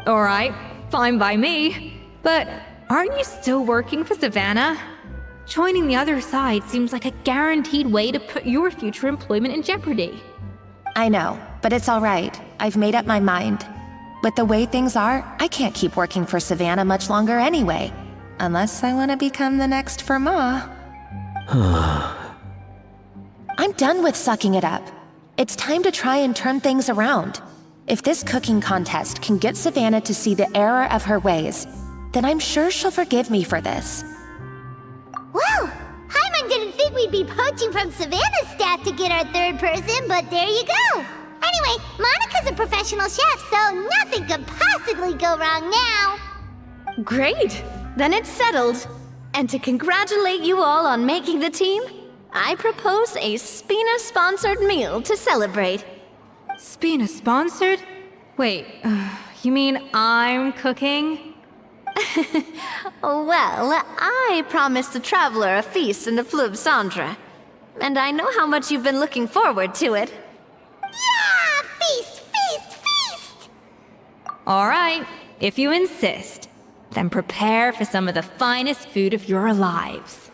Alright, fine by me. But aren't you still working for Savannah? Joining the other side seems like a guaranteed way to put your future employment in jeopardy. I know, but it's all right. I've made up my mind. With the way things are, I can't keep working for Savannah much longer anyway. Unless I want to become the next Firma. I'm done with sucking it up. It's time to try and turn things around. If this cooking contest can get Savannah to see the error of her ways, then I'm sure she'll forgive me for this. Well, Paimon didn't think we'd be poaching from Savannah's staff to get our third person, but there you go. Anyway, Monica's a professional chef, so nothing could possibly go wrong now. Great! Then it's settled. And to congratulate you all on making the team, I propose a Spina-sponsored meal to celebrate. Spina sponsored? Wait, you mean I'm cooking? Well, I promised the traveler a feast in the Fleuve Cendre. And I know how much you've been looking forward to it. Yeah! Feast, feast, feast! Alright, if you insist, then prepare for some of the finest food of your lives.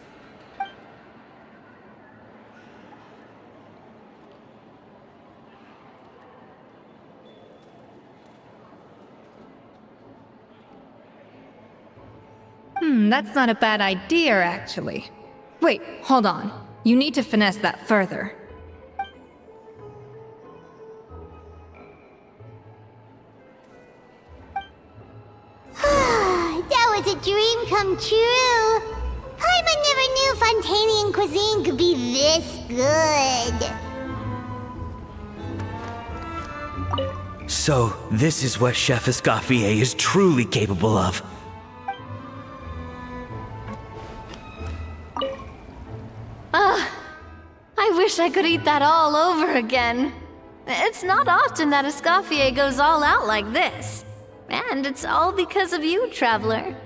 That's not a bad idea, actually. Wait, hold on. You need to finesse that further. That was a dream come true. Paimon never knew Fontanian cuisine could be this good. So, this is what Chef Escoffier is truly capable of. I wish I could eat that all over again. It's not often that Escoffier goes all out like this. And it's all because of you, Traveler.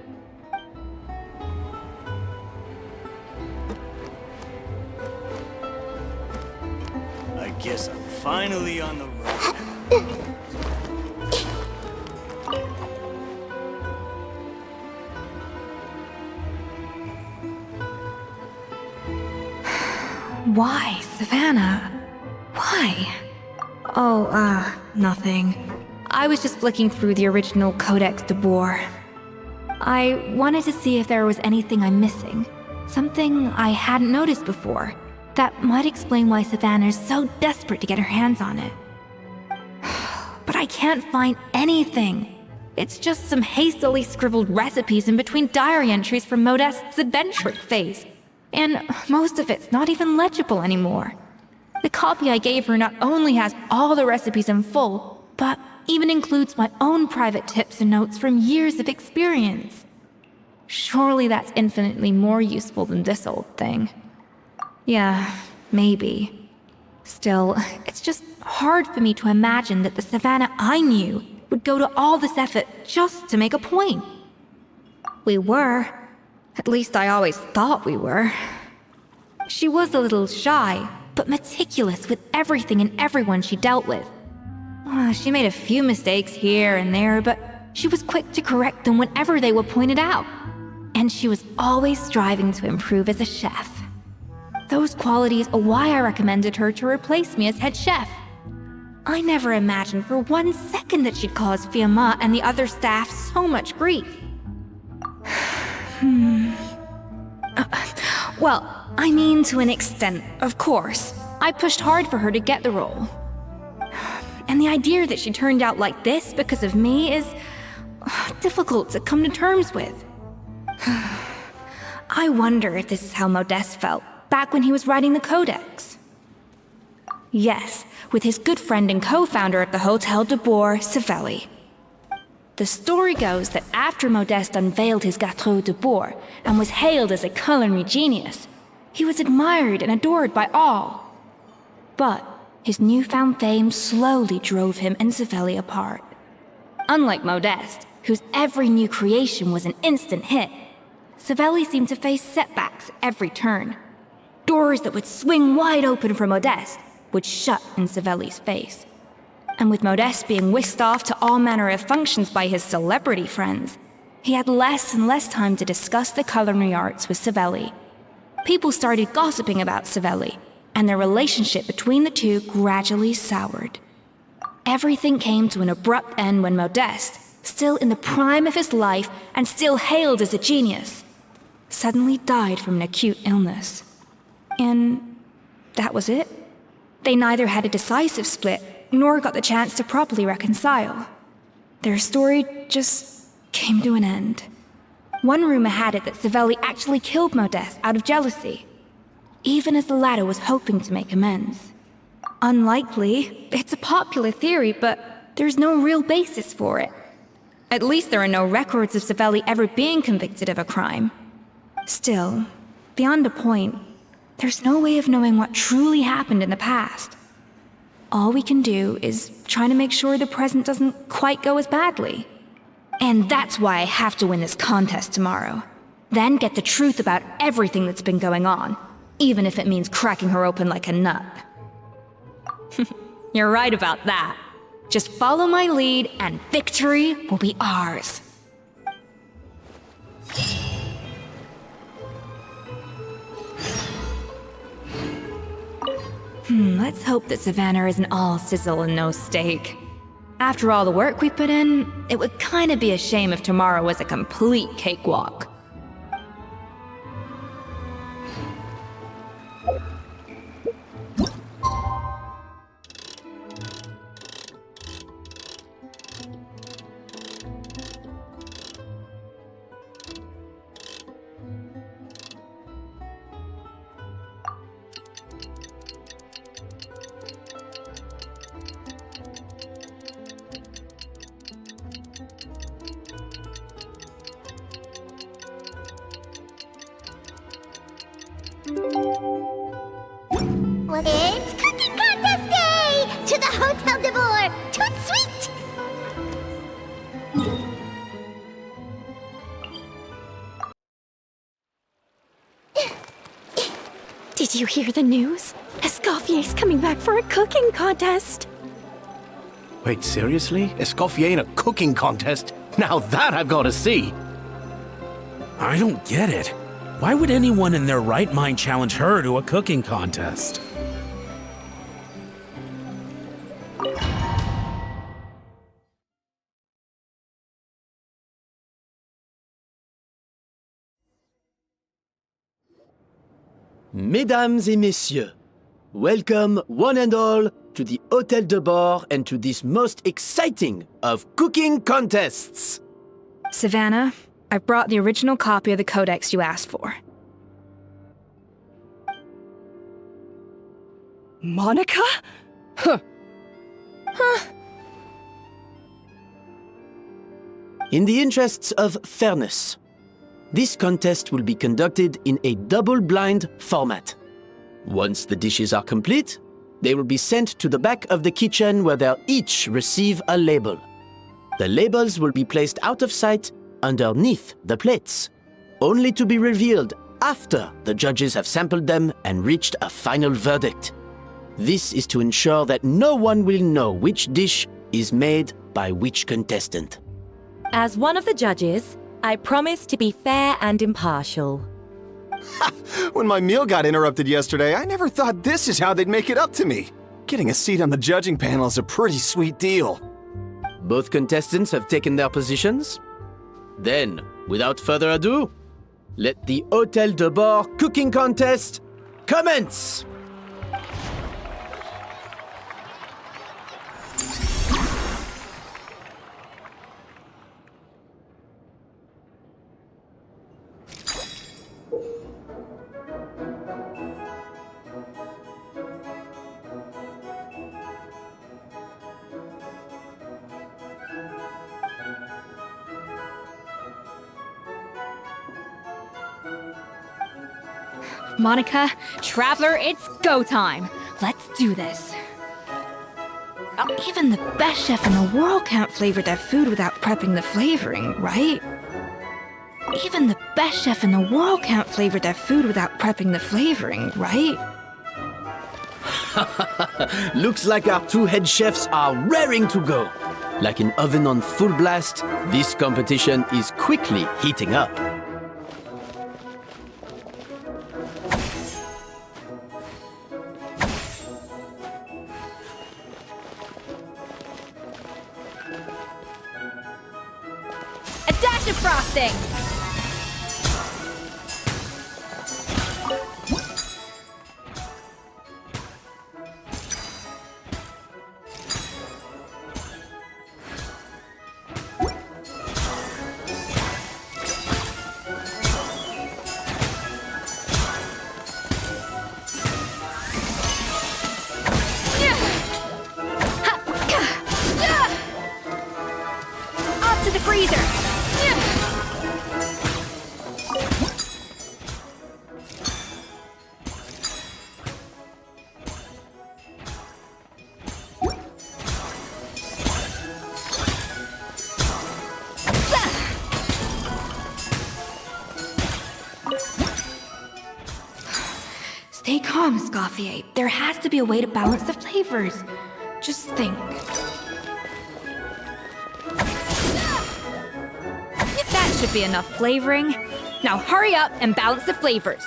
I guess I'm finally on the road. Why, Savannah? Why? Oh, nothing. I was just flicking through the original Codex de Boer. I wanted to see if there was anything I'm missing. Something I hadn't noticed before. That might explain why Savannah's so desperate to get her hands on it. But I can't find anything. It's just some hastily scribbled recipes in between diary entries from Modeste's adventuring phase. And most of it's not even legible anymore. The copy I gave her not only has all the recipes in full, but even includes my own private tips and notes from years of experience. Surely that's infinitely more useful than this old thing. Yeah, maybe. Still, it's just hard for me to imagine that the Savannah I knew would go to all this effort just to make a point. We were. At least I always thought we were. She was a little shy, but meticulous with everything and everyone she dealt with. She made a few mistakes here and there, but she was quick to correct them whenever they were pointed out. And she was always striving to improve as a chef. Those qualities are why I recommended her to replace me as head chef. I never imagined for 1 second that she'd cause Fiamma and the other staff so much grief. Well, I mean to an extent, of course. I pushed hard for her to get the role. And the idea that she turned out like this because of me is difficult to come to terms with. I wonder if this is how Modeste felt back when he was writing the Codex. Yes, with his good friend and co-founder at the Hotel de Boer, Savelli. The story goes that after Modeste unveiled his Gâteau de Boer and was hailed as a culinary genius, he was admired and adored by all. But his newfound fame slowly drove him and Savelli apart. Unlike Modeste, whose every new creation was an instant hit, Savelli seemed to face setbacks every turn. Doors that would swing wide open for Modeste would shut in Savelli's face. And with Modeste being whisked off to all manner of functions by his celebrity friends, he had less and less time to discuss the culinary arts with Savelli. People started gossiping about Savelli, and their relationship between the two gradually soured. Everything came to an abrupt end when Modeste, still in the prime of his life and still hailed as a genius, suddenly died from an acute illness. And that was it. They neither had a decisive split nor got the chance to properly reconcile. Their story just came to an end. One rumor had it that Savelli actually killed Modeste out of jealousy, even as the latter was hoping to make amends. Unlikely, it's a popular theory, but there's no real basis for it. At least there are no records of Savelli ever being convicted of a crime. Still, beyond a point, there's no way of knowing what truly happened in the past. All we can do is try to make sure the present doesn't quite go as badly. And that's why I have to win this contest tomorrow. Then get the truth about everything that's been going on, even if it means cracking her open like a nut. You're right about that. Just follow my lead and victory will be ours. Let's hope that Savannah isn't all sizzle and no steak. After all the work we put in, it would kinda be a shame if tomorrow was a complete cakewalk. Did you hear the news? Escoffier's coming back for a cooking contest. Wait, seriously? Escoffier in a cooking contest? Now that I've got to see! I don't get it. Why would anyone in their right mind challenge her to a cooking contest? Mesdames et messieurs, welcome one and all to the Hôtel de Bord and to this most exciting of cooking contests. Savannah, I've brought the original copy of the codex you asked for. Monica? Huh. In the interests of fairness, this contest will be conducted in a double-blind format. Once the dishes are complete, they will be sent to the back of the kitchen where they'll each receive a label. The labels will be placed out of sight underneath the plates, only to be revealed after the judges have sampled them and reached a final verdict. This is to ensure that no one will know which dish is made by which contestant. As one of the judges, I promise to be fair and impartial. When my meal got interrupted yesterday, I never thought this is how they'd make it up to me. Getting a seat on the judging panel is a pretty sweet deal. Both contestants have taken their positions. Then, without further ado, let the Hôtel de Bord cooking contest commence! Monica, Traveler, it's go time. Let's do this. Even the best chef in the world can't flavor their food without prepping the flavoring, right? Even the best chef in the world can't flavor their food without prepping the flavoring, right? Looks like our two head chefs are raring to go. Like an oven on full blast, this competition is quickly heating up. A dash of frosting! Up to the freezer! Stay calm, Escoffier. There has to be a way to balance the flavors. Just think. That should be enough flavoring. Now hurry up and balance the flavors.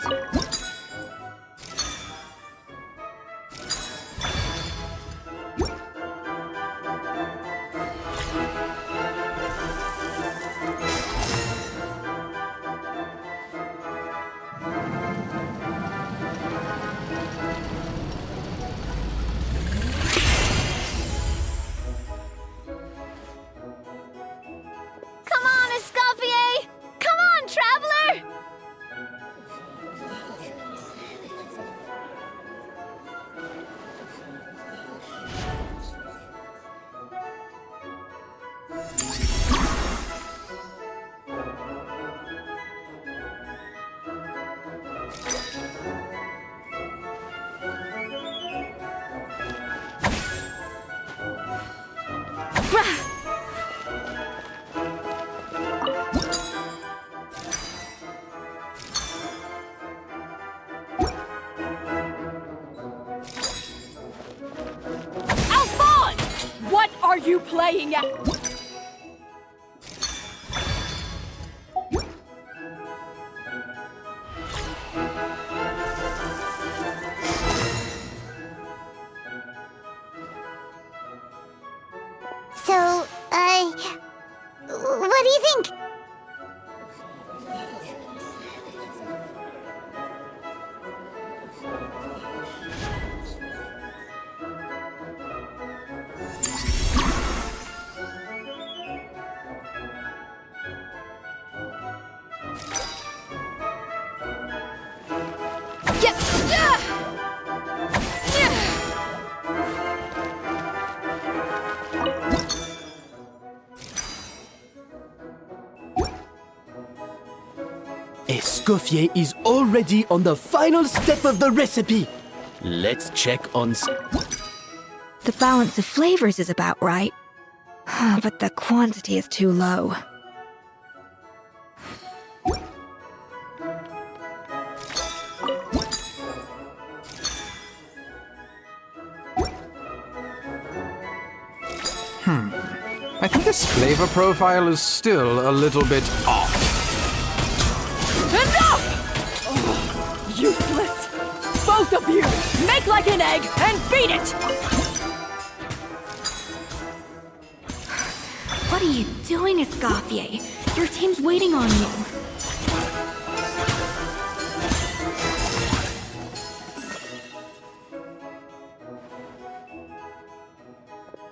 Come on, Escoffier! Come on, Traveler! playing at... So, what do you think? Escoffier is already on the final step of the recipe. Let's check on... The balance of flavors is about right, but the quantity is too low. I think this flavor profile is still a little bit off. Enough! Oh, useless! Both of you! Make like an egg and beat it! What are you doing, Escoffier? Your team's waiting on you.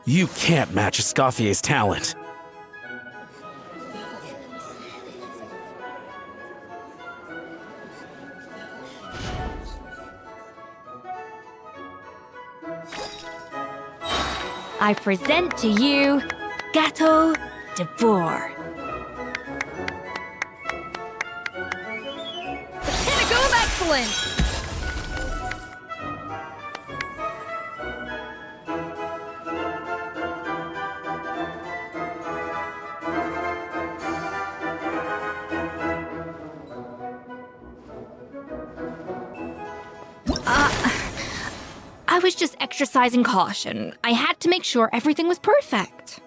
You can't match Escoffier's talent. I present to you Gâteau de Bourg. The pinnacle of excellence! I was just exercising caution. I had to make sure everything was perfect.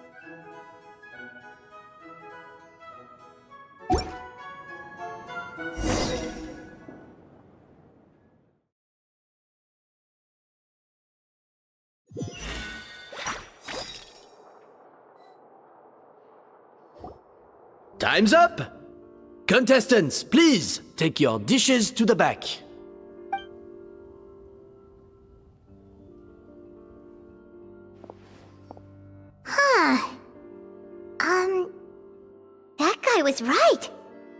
Time's up! Contestants, please take your dishes to the back. That guy was right.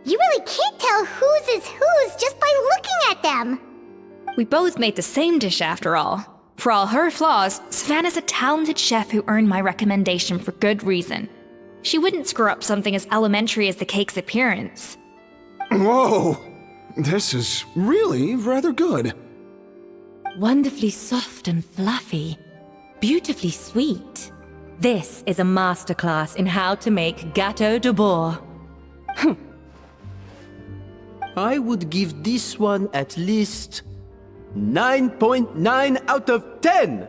You really can't tell whose is whose just by looking at them. We both made the same dish after all. For all her flaws, Savannah's a talented chef who earned my recommendation for good reason. She wouldn't screw up something as elementary as the cake's appearance. Whoa! This is really rather good. Wonderfully soft and fluffy. Beautifully sweet. This is a masterclass in how to make Gâteau de Bourg. I would give this one at least 9.9 out of 10!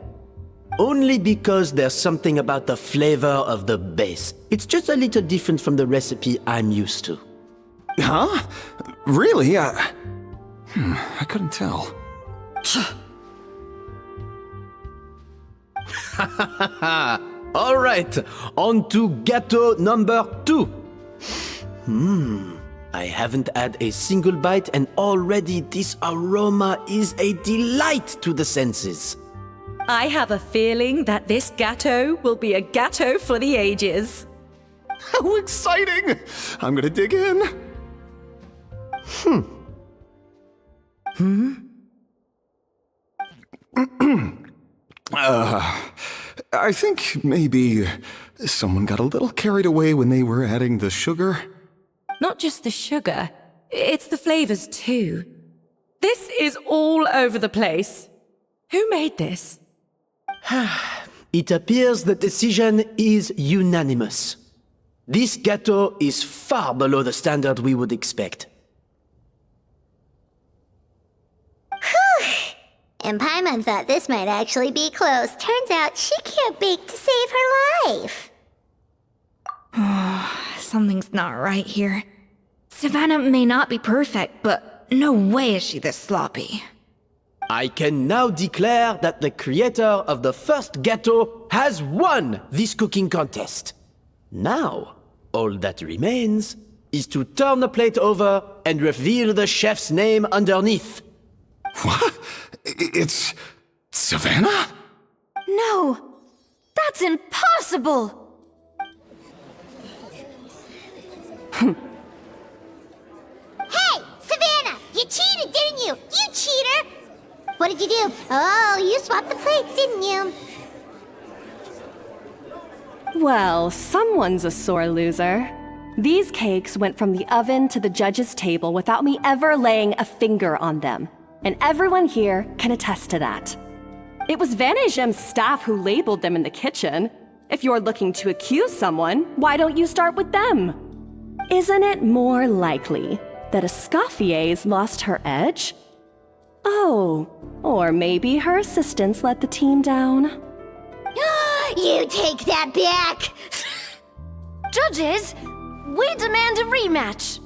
Only because there's something about the flavor of the base. It's just a little different from the recipe I'm used to. Huh? Really? I couldn't tell. All right, on to gâteau number 2. I haven't had a single bite and already this aroma is a delight to the senses. I have a feeling that this gâteau will be a gâteau for the ages. How exciting! I'm gonna dig in. I think maybe someone got a little carried away when they were adding the sugar. Not just the sugar, it's the flavors too. This is all over the place. Who made this? It appears the decision is unanimous. This gâteau is far below the standard we would expect. And Paimon thought this might actually be close. Turns out she can't bake to save her life. Something's not right here. Savannah may not be perfect, but no way is she this sloppy. I can now declare that the creator of the first gâteau has won this cooking contest. Now, all that remains is to turn the plate over and reveal the chef's name underneath. What? It's Savannah? No! That's impossible! Hey, Savannah! You cheated, didn't you? You cheater! What did you do? Oh, you swapped the plates, didn't you? Well, someone's a sore loser. These cakes went from the oven to the judge's table without me ever laying a finger on them. And everyone here can attest to that. It was Vanejem's staff who labeled them in the kitchen. If you're looking to accuse someone, why don't you start with them? Isn't it more likely that Escoffier's lost her edge? Oh, or maybe her assistants let the team down. You take that back! Judges, we demand a rematch!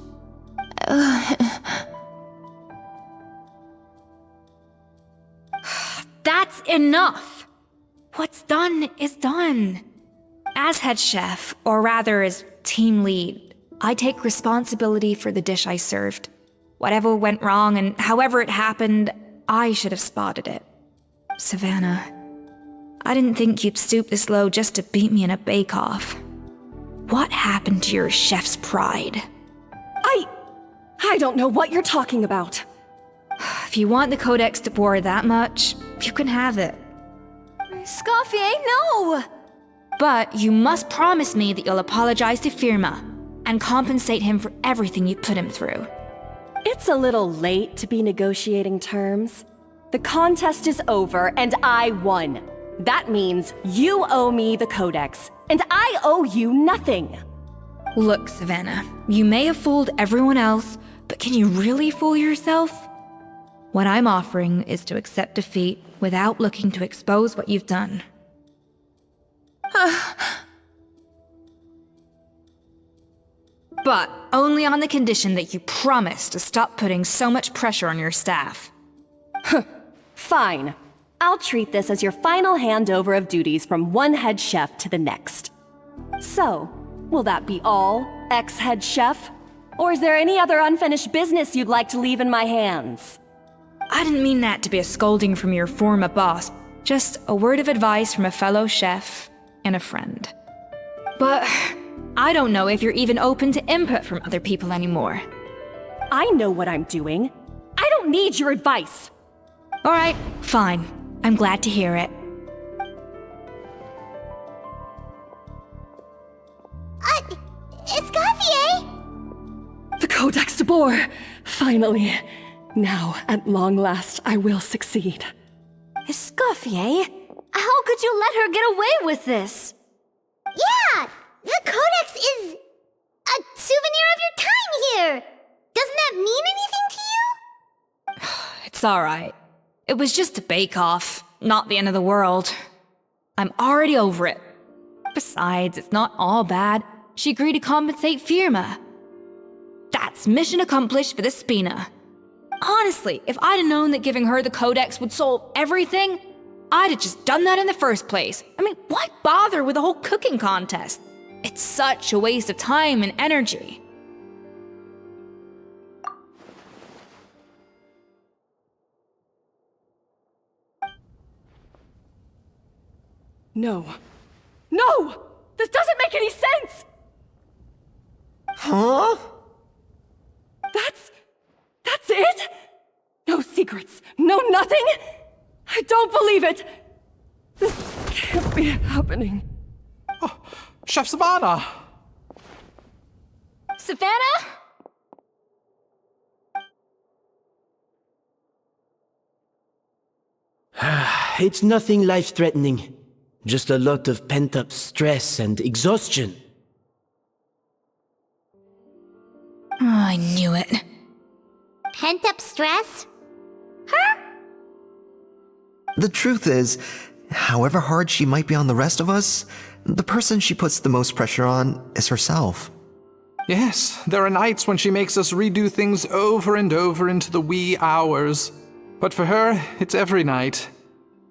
That's enough! What's done is done. As head chef, or rather as team lead, I take responsibility for the dish I served. Whatever went wrong and however it happened, I should have spotted it. Savannah, I didn't think you'd stoop this low just to beat me in a bake-off. What happened to your chef's pride? I don't know what you're talking about. If you want the Codex de Boer that much, you can have it. Escoffier, no! But you must promise me that you'll apologize to Firma and compensate him for everything you put him through. It's a little late to be negotiating terms. The contest is over and I won. That means you owe me the Codex, and I owe you nothing. Look, Savannah, you may have fooled everyone else, but can you really fool yourself? What I'm offering is to accept defeat without looking to expose what you've done. But only on the condition that you promise to stop putting so much pressure on your staff. Fine. I'll treat this as your final handover of duties from one head chef to the next. So, will that be all, ex-head chef? Or is there any other unfinished business you'd like to leave in my hands? I didn't mean that to be a scolding from your former boss, just a word of advice from a fellow chef and a friend. But I don't know if you're even open to input from other people anymore. I know what I'm doing. I don't need your advice. All right, fine. I'm glad to hear it. Escoffier! The Codex de Boer! Finally. Now, at long last, I will succeed. Escoffier? How could you let her get away with this? Yeah! The Codex is a souvenir of your time here! Doesn't that mean anything to you? It's alright. It was just a bake-off, not the end of the world. I'm already over it. Besides, it's not all bad. She agreed to compensate Firma. That's mission accomplished for the Spina. Honestly, if I'd have known that giving her the Codex would solve everything, I'd have just done that in the first place. I mean, why bother with the whole cooking contest? It's such a waste of time and energy. No. No! This doesn't make any sense! Huh? That's it? No secrets, no nothing? I don't believe it! This can't be happening. Oh, Chef Savannah! Savannah? It's nothing life-threatening. Just a lot of pent-up stress and exhaustion. Oh, I knew it. Pent-up stress? Her? The truth is, however hard she might be on the rest of us, the person she puts the most pressure on is herself. Yes, there are nights when she makes us redo things over and over into the wee hours. But for her, it's every night.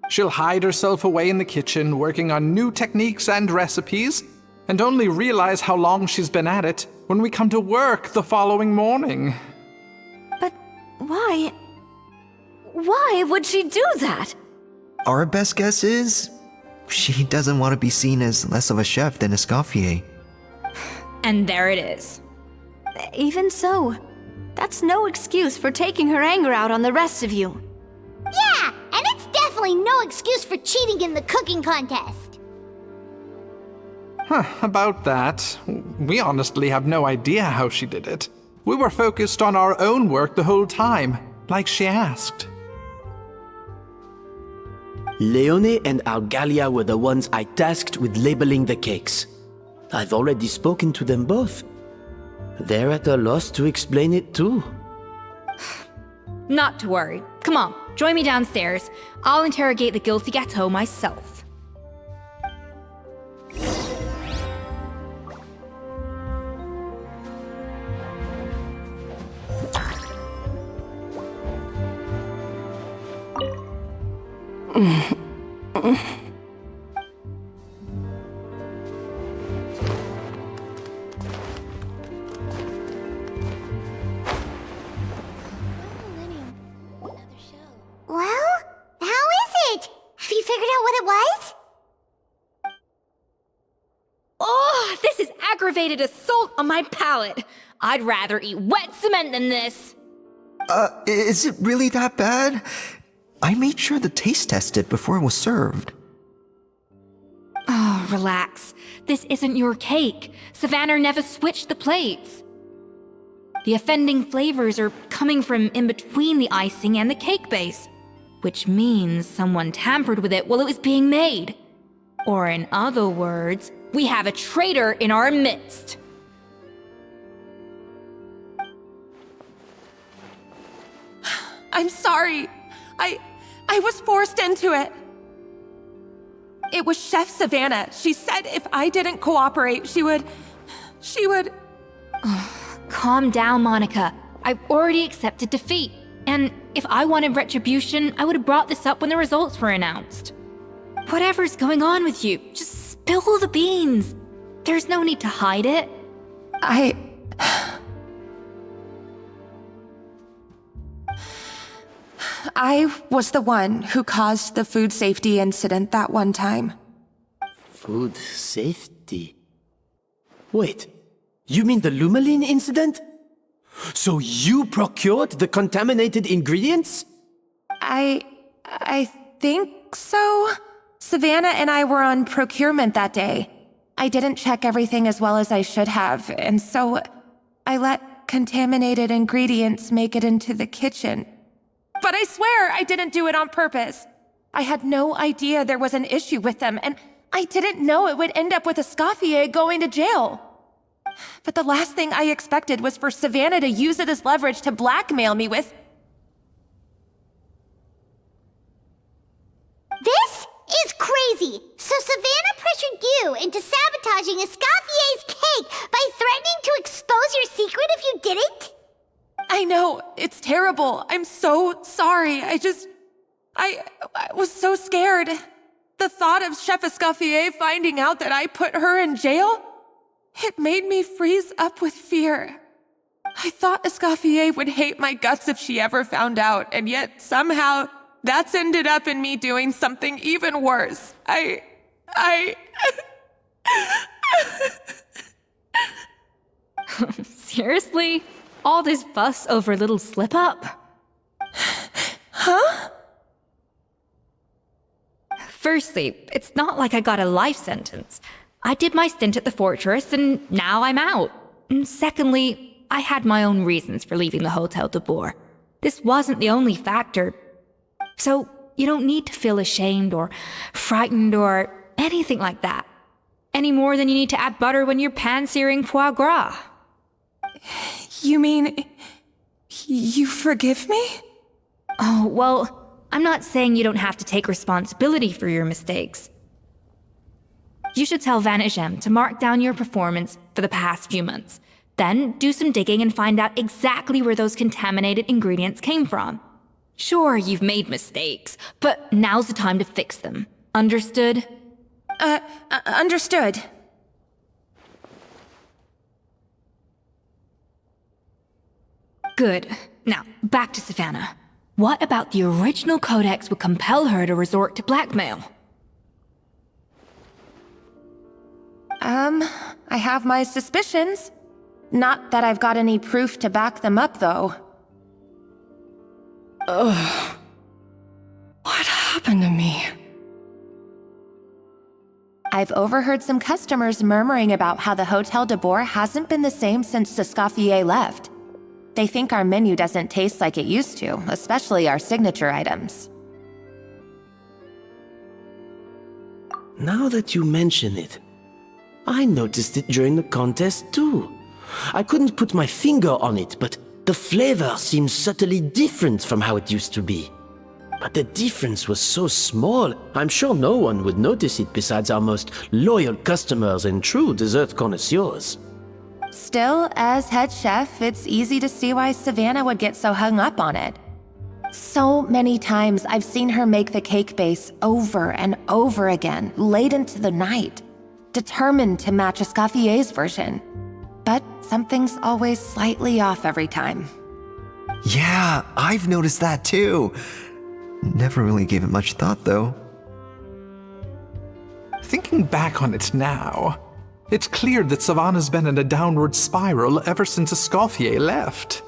She'll hide herself away in the kitchen, working on new techniques and recipes, and only realize how long she's been at it when we come to work the following morning. But why? Why would she do that? Our best guess is she doesn't want to be seen as less of a chef than Escoffier. And there it is. Even so, that's no excuse for taking her anger out on the rest of you. Yeah, and it's definitely no excuse for cheating in the cooking contest. About that, we honestly have no idea how she did it. We were focused on our own work the whole time, like she asked. Leone and Algalia were the ones I tasked with labeling the cakes. I've already spoken to them both. They're at a loss to explain it too. Not to worry. Come on, join me downstairs. I'll interrogate the guilty gâteau myself. Well, how is it? Have you figured out what it was? Oh, this is aggravated assault on my palate. I'd rather eat wet cement than this. Is it really that bad? I made sure to taste test it before it was served. Oh, relax. This isn't your cake. Savannah never switched the plates. The offending flavors are coming from in between the icing and the cake base, which means someone tampered with it while it was being made. Or in other words, we have a traitor in our midst. I'm sorry. I was forced into it. It was Chef Savannah. She said if I didn't cooperate, she would... Calm down, Monica. I've already accepted defeat. And if I wanted retribution, I would have brought this up when the results were announced. Whatever's going on with you, just spill the beans. There's no need to hide it. I was the one who caused the food safety incident that one time. Food safety? Wait, you mean the Lumaline incident? So you procured the contaminated ingredients? I think so. Savannah and I were on procurement that day. I didn't check everything as well as I should have, and so I let contaminated ingredients make it into the kitchen. But I swear I didn't do it on purpose. I had no idea there was an issue with them, and I didn't know it would end up with Escoffier going to jail. But the last thing I expected was for Savannah to use it as leverage to blackmail me with... This is crazy! So Savannah pressured you into sabotaging Escoffier's cake by threatening to expose your secret if you didn't? I know, it's terrible. I'm so sorry. I was so scared. The thought of Chef Escoffier finding out that I put her in jail, it made me freeze up with fear. I thought Escoffier would hate my guts if she ever found out, and yet somehow that's ended up in me doing something even worse. Seriously? All this fuss over a little slip-up? Huh? Firstly, it's not like I got a life sentence. I did my stint at the fortress, and now I'm out. And secondly, I had my own reasons for leaving the Hotel de Boer. This wasn't the only factor. So, you don't need to feel ashamed or frightened or anything like that. Any more than you need to add butter when you're pan-searing foie gras. You mean... you forgive me? Oh, well, I'm not saying you don't have to take responsibility for your mistakes. You should tell Vanagem to mark down your performance for the past few months. Then do some digging and find out exactly where those contaminated ingredients came from. Sure, you've made mistakes, but now's the time to fix them. Understood? Understood. Good. Now, back to Savannah. What about the original codex would compel her to resort to blackmail? I have my suspicions. Not that I've got any proof to back them up, though. Ugh. What happened to me? I've overheard some customers murmuring about how the Hotel de Boer hasn't been the same since Escoffier left. They think our menu doesn't taste like it used to, especially our signature items. Now that you mention it, I noticed it during the contest too. I couldn't put my finger on it, but the flavor seems subtly different from how it used to be. But the difference was so small, I'm sure no one would notice it besides our most loyal customers and true dessert connoisseurs. Still, as head chef, it's easy to see why Savannah would get so hung up on it. So many times I've seen her make the cake base over and over again, late into the night, determined to match Escoffier's version. But something's always slightly off every time. Yeah, I've noticed that too. Never really gave it much thought, though. Thinking back on it now, it's clear that Savannah's been in a downward spiral ever since Escoffier left.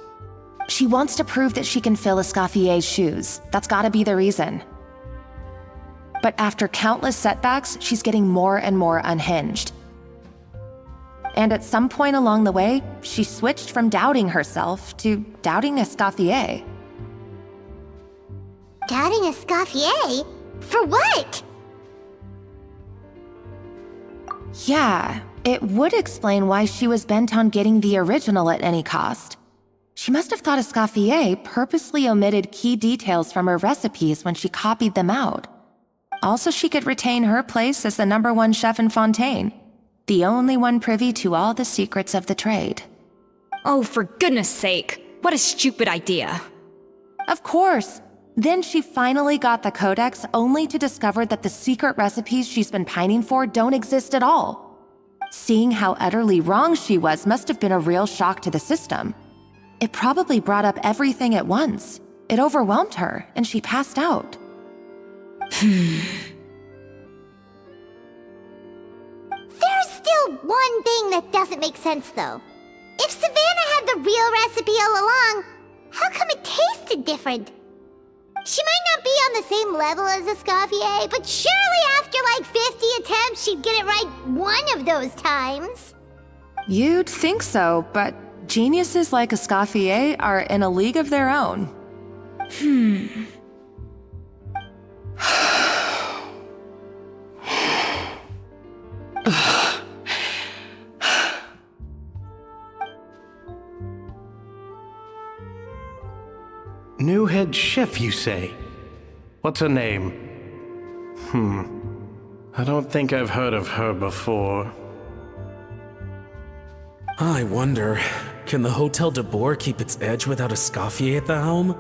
She wants to prove that she can fill Escoffier's shoes. That's gotta be the reason. But after countless setbacks, she's getting more and more unhinged. And at some point along the way, she switched from doubting herself to doubting Escoffier. Doubting Escoffier? For what? Yeah, it would explain why she was bent on getting the original at any cost. She must have thought Escoffier purposely omitted key details from her recipes when she copied them out. Also, she could retain her place as the #1 chef in Fontaine, the only one privy to all the secrets of the trade. Oh, for goodness sake, what a stupid idea. Of course. Then she finally got the codex only to discover that the secret recipes she's been pining for don't exist at all. Seeing how utterly wrong she was must have been a real shock to the system. It probably brought up everything at once. It overwhelmed her, and she passed out. There's still one thing that doesn't make sense, though. If Savannah had the real recipe all along, how come it tasted different? She might not be on the same level as Escoffier, but surely after like 50 attempts, she'd get it right one of those times. You'd think so, but geniuses like Escoffier are in a league of their own. New head chef, you say? What's her name? I don't think I've heard of her before. I wonder, can the Hotel de Boer keep its edge without Escoffier at the helm?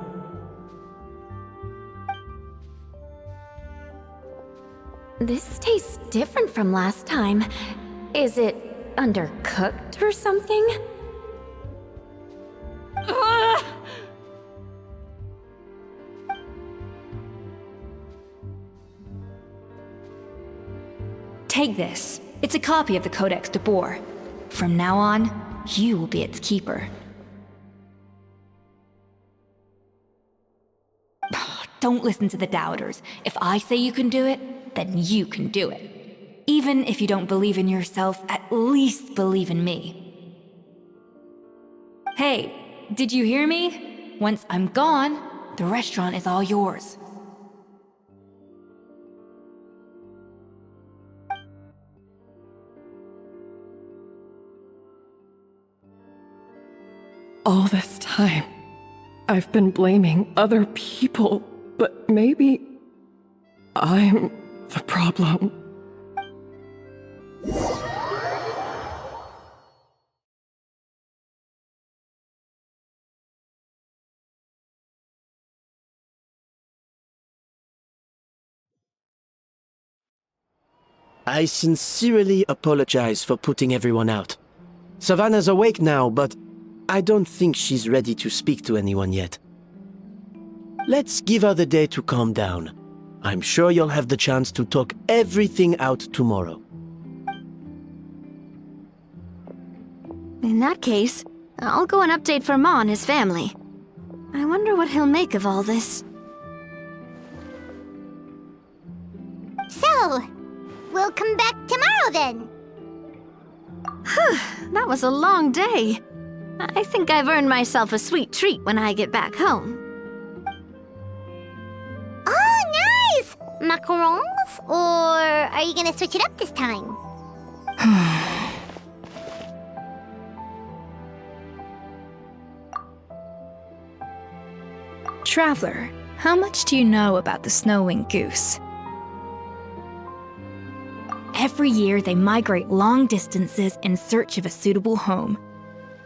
This tastes different from last time. Is it undercooked or something? Take this. It's a copy of the Codex de Boer. From now on, you will be its keeper. Don't listen to the doubters. If I say you can do it, then you can do it. Even if you don't believe in yourself, at least believe in me. Hey, did you hear me? Once I'm gone, the restaurant is all yours. All this time, I've been blaming other people, but maybe I'm the problem. I sincerely apologize for putting everyone out. Savannah's awake now, but I don't think she's ready to speak to anyone yet. Let's give her the day to calm down. I'm sure you'll have the chance to talk everything out tomorrow. In that case, I'll go and update for Ma and his family. I wonder what he'll make of all this. So, we'll come back tomorrow then. That was a long day. I think I've earned myself a sweet treat when I get back home. Oh, nice! Macarons? Or are you gonna switch it up this time? Traveler, how much do you know about the snow-winged goose? Every year, they migrate long distances in search of a suitable home.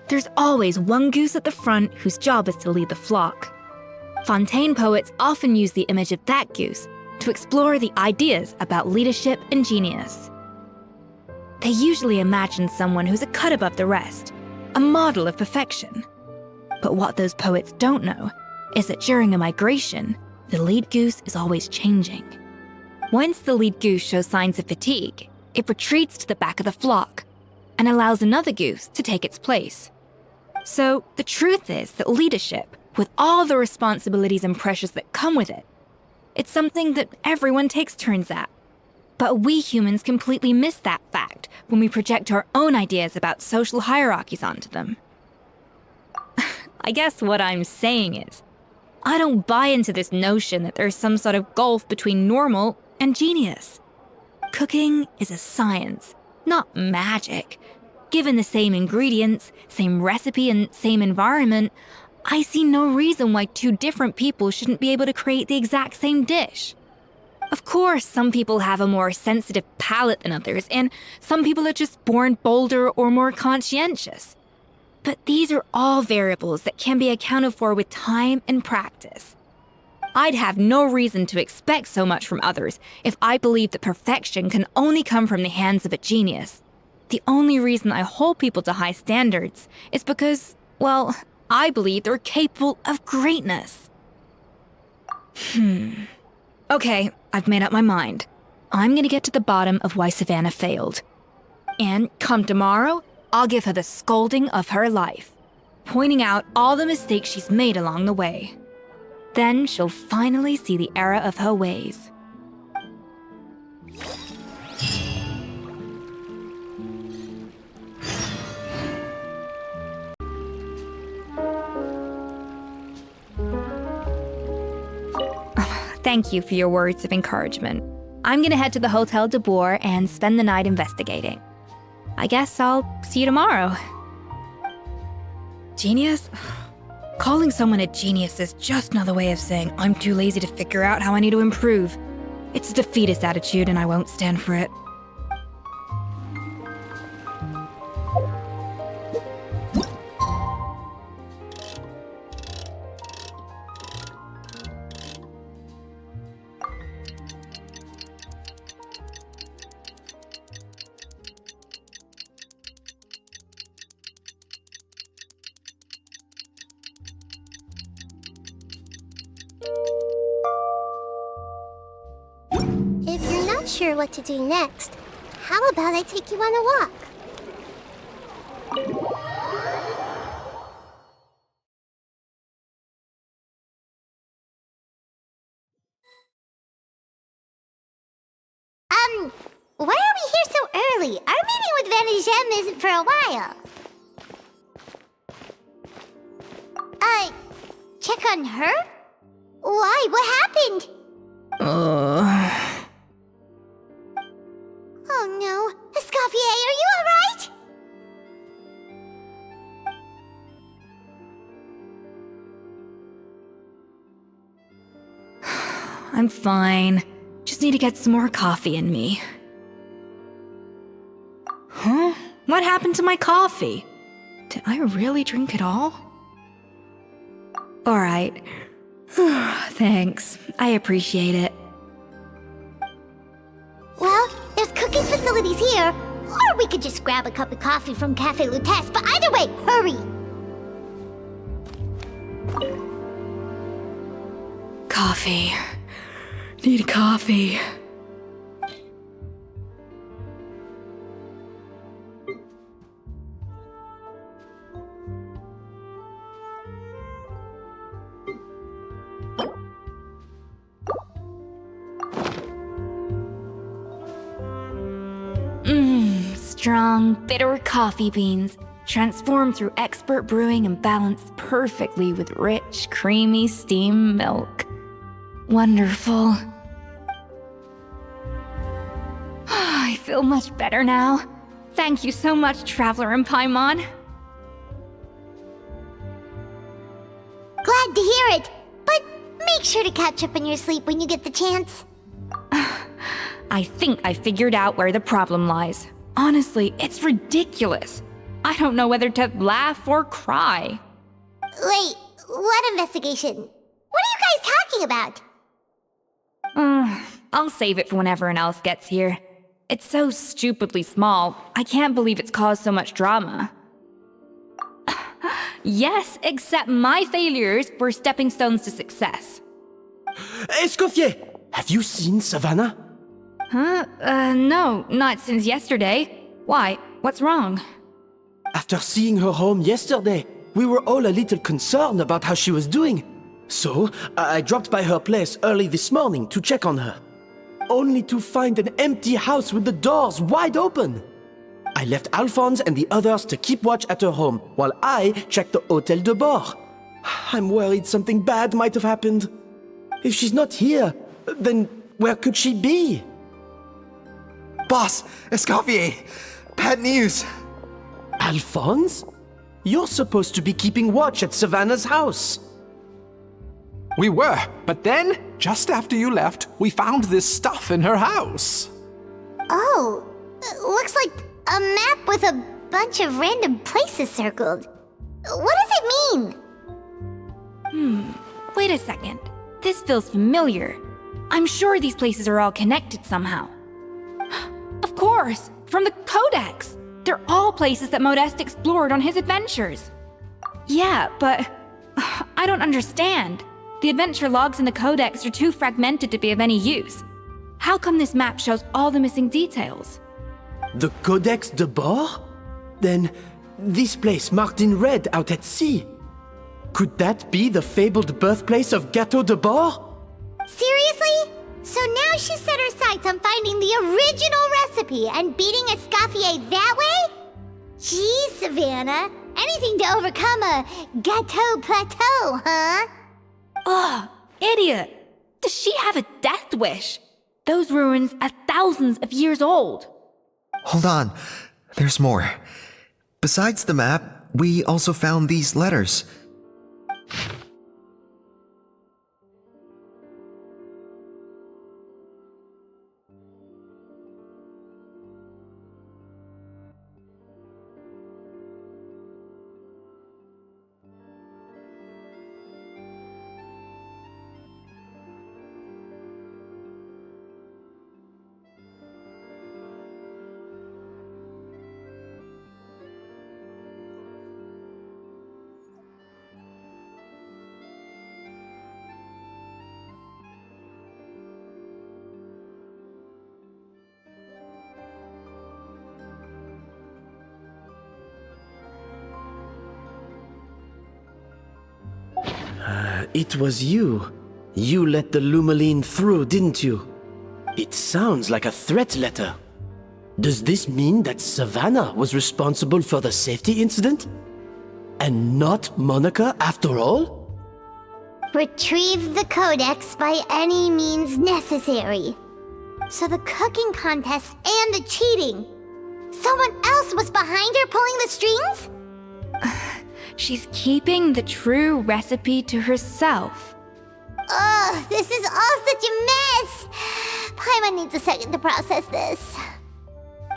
There's always one goose at the front whose job is to lead the flock. Fontaine poets often use the image of that goose to explore the ideas about leadership and genius. They usually imagine someone who's a cut above the rest, a model of perfection. But what those poets don't know is that during a migration, the lead goose is always changing. Once the lead goose shows signs of fatigue, it retreats to the back of the flock and allows another goose to take its place. So the truth is that leadership, with all the responsibilities and pressures that come with it, it's something that everyone takes turns at. But we humans completely miss that fact when we project our own ideas about social hierarchies onto them. I guess what I'm saying is, I don't buy into this notion that there's some sort of gulf between normal and genius. Cooking is a science, not magic. Given the same ingredients, same recipe, and same environment, I see no reason why two different people shouldn't be able to create the exact same dish. Of course, some people have a more sensitive palate than others, and some people are just born bolder or more conscientious. But these are all variables that can be accounted for with time and practice. I'd have no reason to expect so much from others if I believed that perfection can only come from the hands of a genius. The only reason I hold people to high standards is because, well, I believe they're capable of greatness. Okay, I've made up my mind. I'm gonna get to the bottom of why Savannah failed. And come tomorrow, I'll give her the scolding of her life, pointing out all the mistakes she's made along the way. Then she'll finally see the error of her ways. Thank you for your words of encouragement. I'm gonna head to the Hotel de Boer and spend the night investigating. I guess I'll see you tomorrow. Genius? Calling someone a genius is just another way of saying I'm too lazy to figure out how I need to improve. It's a defeatist attitude and I won't stand for it. If you're not sure what to do next, how about I take you on a walk? Why are we here so early? Our meeting with Vanigem isn't for a while. Check on her? Why? What happened? Oh no. Escoffier, are you alright? I'm fine. Just need to get some more coffee in me. Huh? What happened to my coffee? Did I really drink it all? Alright. Thanks. I appreciate it. Well, there's cooking for could just grab a cup of coffee from Cafe Lutece, but either way, hurry! Coffee. Need coffee. Strong, bitter coffee beans, transformed through expert brewing and balanced perfectly with rich, creamy steam milk. Wonderful. I feel much better now. Thank you so much, Traveler and Paimon. Glad to hear it, but make sure to catch up on your sleep when you get the chance. I think I figured out where the problem lies. Honestly, it's ridiculous. I don't know whether to laugh or cry. Wait, what investigation? What are you guys talking about? I'll save it for when everyone else gets here. It's so stupidly small, I can't believe it's caused so much drama. Yes, except my failures were stepping stones to success. Escoffier, have you seen Savannah? Huh? No, not since yesterday. Why? What's wrong? After seeing her home yesterday, we were all a little concerned about how she was doing. So, I dropped by her place early this morning to check on her. Only to find an empty house with the doors wide open. I left Alphonse and the others to keep watch at her home, while I checked the Hôtel de Bord. I'm worried something bad might have happened. If she's not here, then where could she be? Boss, Escoffier, bad news. Alphonse? You're supposed to be keeping watch at Savannah's house. We were, but then, just after you left, we found this stuff in her house. Oh, looks like a map with a bunch of random places circled. What does it mean? Wait a second. This feels familiar. I'm sure these places are all connected somehow. Of course! From the Codex! They're all places that Modeste explored on his adventures. Yeah, but I don't understand. The adventure logs in the Codex are too fragmented to be of any use. How come this map shows all the missing details? The Codex de Bord? Then, this place marked in red out at sea. Could that be the fabled birthplace of Gâteau de Bord? Seriously? So now she set her sights on finding the original recipe and beating Escoffier that way? Geez, Savannah. Anything to overcome a Gâteau plateau, huh? Ugh, idiot! Does she have a death wish? Those ruins are thousands of years old. Hold on, there's more. Besides the map, we also found these letters. It was you. You let the Lumaline through, didn't you? It sounds like a threat letter. Does this mean that Savannah was responsible for the safety incident? And not Monica after all? Retrieve the Codex by any means necessary. So the cooking contest and the cheating. Someone else was behind her pulling the strings? She's keeping the true recipe to herself. Ugh, this is all such a mess. Paimon needs a second to process this.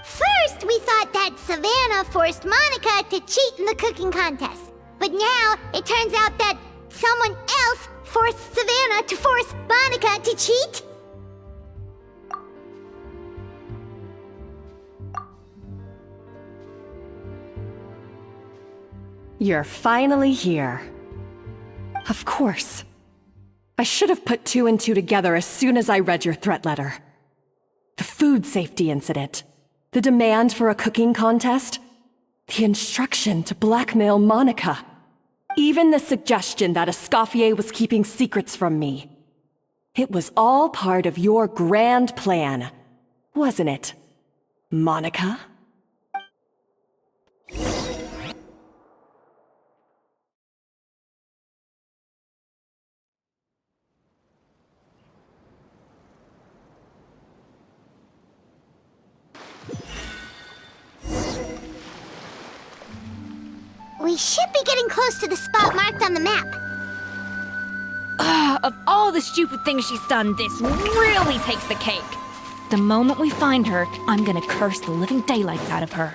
First, we thought that Savannah forced Monica to cheat in the cooking contest. But now, it turns out that someone else forced Savannah to force Monica to cheat? You're finally here. Of course. I should have put 2 and 2 together as soon as I read your threat letter. The food safety incident, the demand for a cooking contest, the instruction to blackmail Monica, even the suggestion that Escoffier was keeping secrets from me. It was all part of your grand plan, wasn't it, Monica? We should be getting close to the spot marked on the map. Of all the stupid things she's done, this really takes the cake. The moment we find her, I'm gonna curse the living daylights out of her.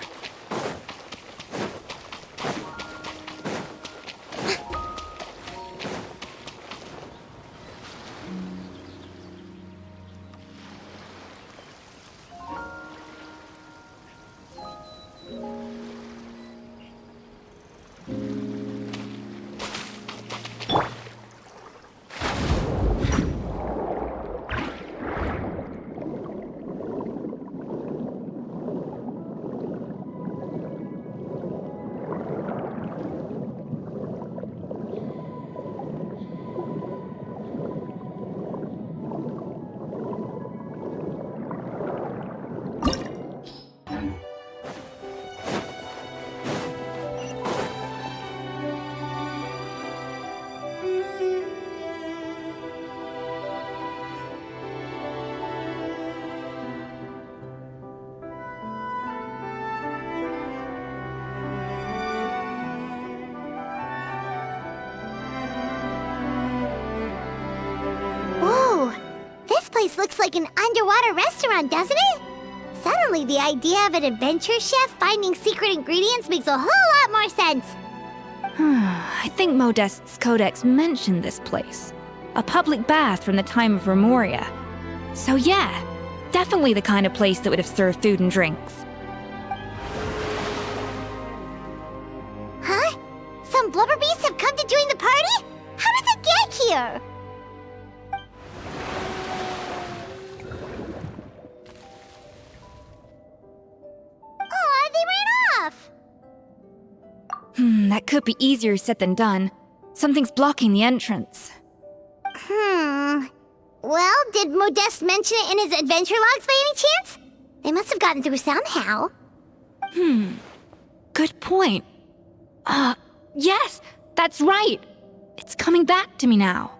This looks like an underwater restaurant, doesn't it? Suddenly, the idea of an adventure chef finding secret ingredients makes a whole lot more sense. I think Modest's codex mentioned this place. A public bath from the time of Remoria. So yeah, definitely the kind of place that would have served food and drinks. Huh? Some blubber beasts have come to join the party? How did they get here? That could be easier said than done. Something's blocking the entrance. Well, did Modeste mention it in his adventure logs by any chance? They must have gotten through somehow. Good point. Yes, that's right. It's coming back to me now.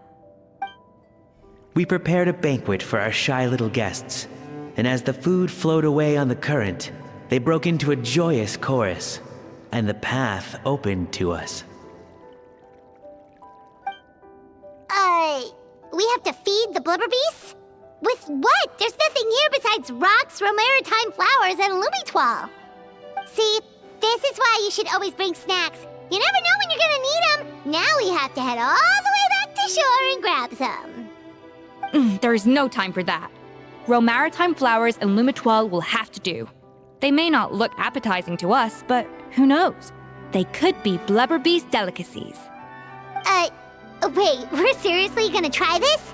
We prepared a banquet for our shy little guests, and as the food flowed away on the current, they broke into a joyous chorus, and the path opened to us. We have to feed the blubber beasts? With what? There's nothing here besides rocks, romaritime flowers, and lumitoile. See, this is why you should always bring snacks. You never know when you're gonna need them. Now we have to head all the way back to shore and grab some. There is no time for that. Romaritime flowers and lumitoile will have to do. They may not look appetizing to us, but who knows? They could be blubber beast delicacies. Wait, we're seriously gonna try this?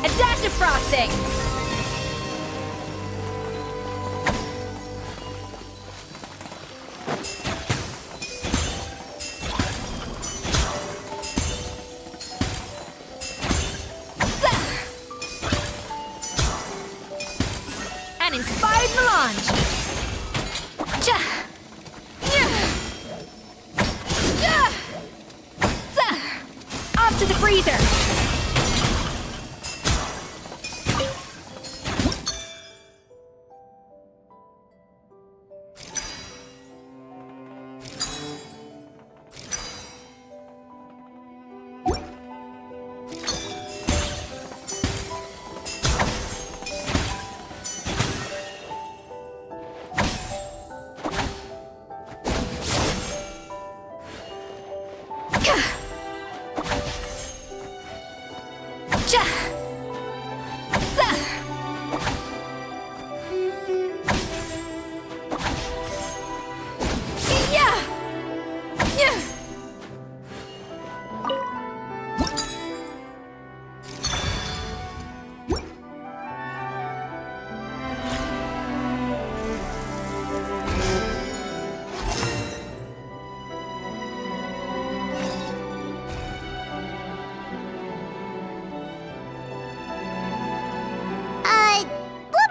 A dash of frosting! An inspired melange! Off to the freezer!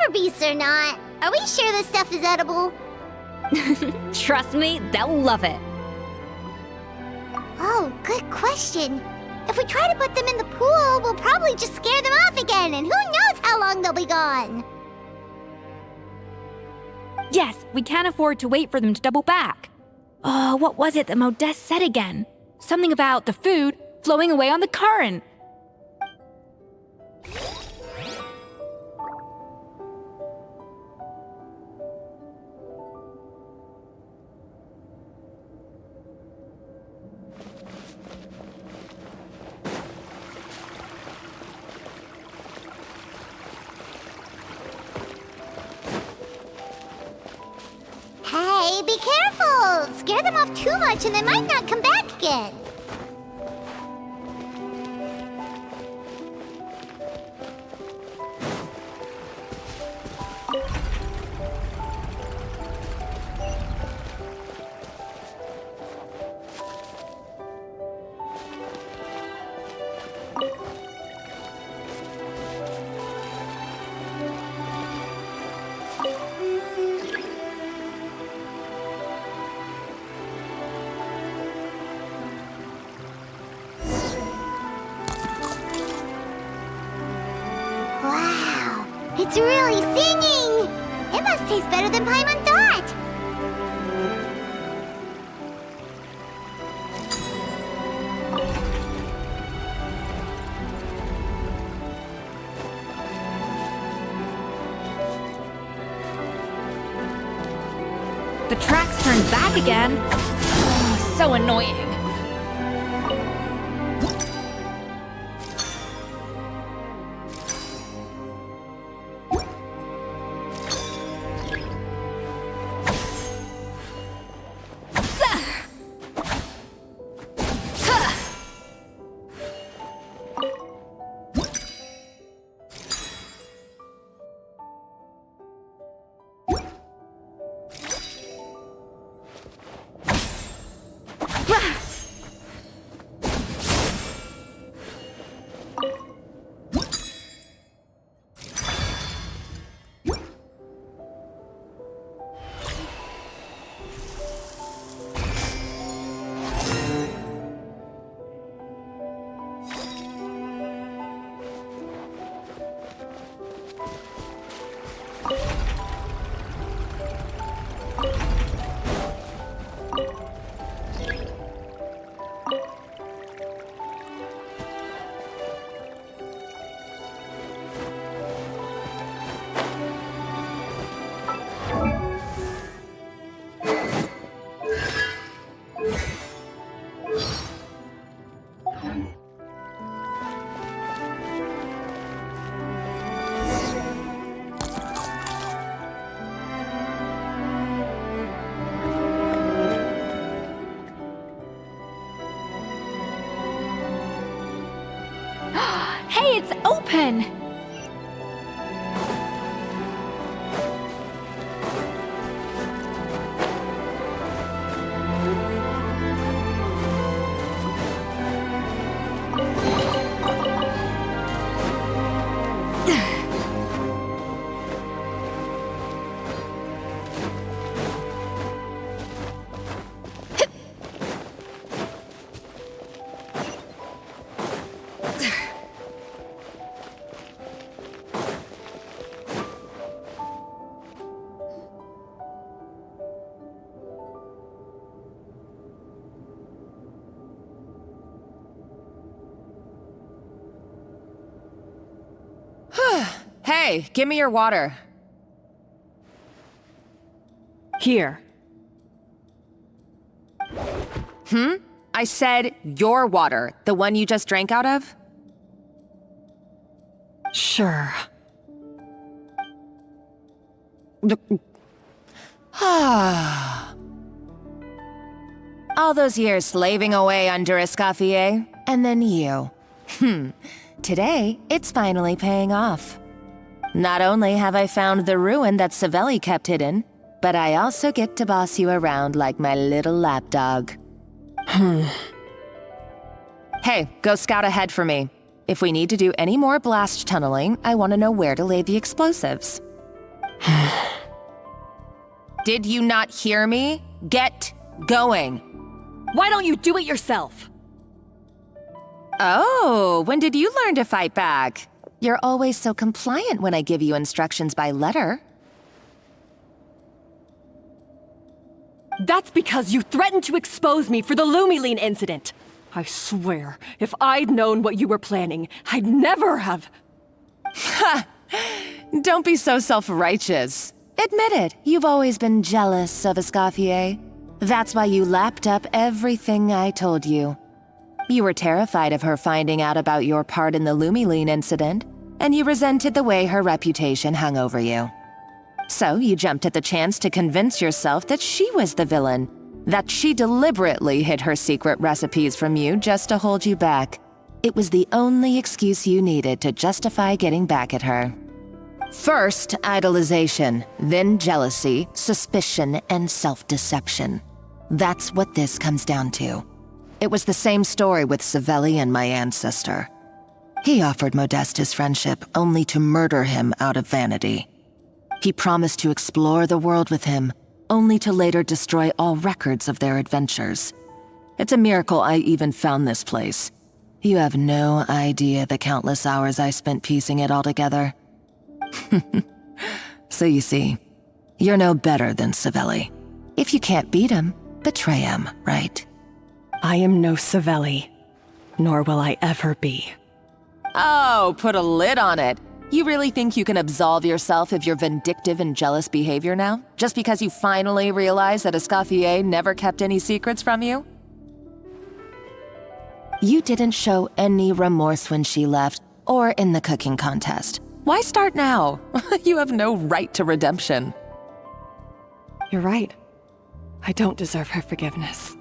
super beasts or not, are we sure this stuff is edible? Trust me, they'll love it. Oh, good question. If we try to put them in the pool, we'll probably just scare them off again, and who knows how long they'll be gone. Yes, we can't afford to wait for them to double back. Oh, what was it that Modeste said again? Something about the food flowing away on the current. Hey, be careful! Scare them off too much and they might not come back again. Wow, it's really singing! It must taste better than Paimon thought! The tracks turned back again. Oh, so annoying. Hey, it's open! Hey, give me your water. Here. I said your water, the one you just drank out of? Sure. All those years slaving away under Escoffier, and then you. Today, it's finally paying off. Not only have I found the ruin that Savelli kept hidden, but I also get to boss you around like my little lapdog. Hey, go scout ahead for me. If we need to do any more blast tunneling, I want to know where to lay the explosives. Did you not hear me? Get going. Why don't you do it yourself? Oh, when did you learn to fight back? You're always so compliant when I give you instructions by letter. That's because you threatened to expose me for the Lumiline incident. I swear, if I'd known what you were planning, I'd never have... Ha! Don't be so self-righteous. Admit it, you've always been jealous of Escoffier. That's why you lapped up everything I told you. You were terrified of her finding out about your part in the Lumiline incident, and you resented the way her reputation hung over you. So you jumped at the chance to convince yourself that she was the villain, that she deliberately hid her secret recipes from you just to hold you back. It was the only excuse you needed to justify getting back at her. First, idolization, then jealousy, suspicion, and self-deception. That's what this comes down to. It was the same story with Savelli and my ancestor. He offered Modeste his friendship only to murder him out of vanity. He promised to explore the world with him, only to later destroy all records of their adventures. It's a miracle I even found this place. You have no idea the countless hours I spent piecing it all together. So you see, you're no better than Savelli. If you can't beat him, betray him, right? I am no Savelli, nor will I ever be. Oh, put a lid on it. You really think you can absolve yourself of your vindictive and jealous behavior now? Just because you finally realize that Escoffier never kept any secrets from you? You didn't show any remorse when she left, or in the cooking contest. Why start now? You have no right to redemption. You're right. I don't deserve her forgiveness.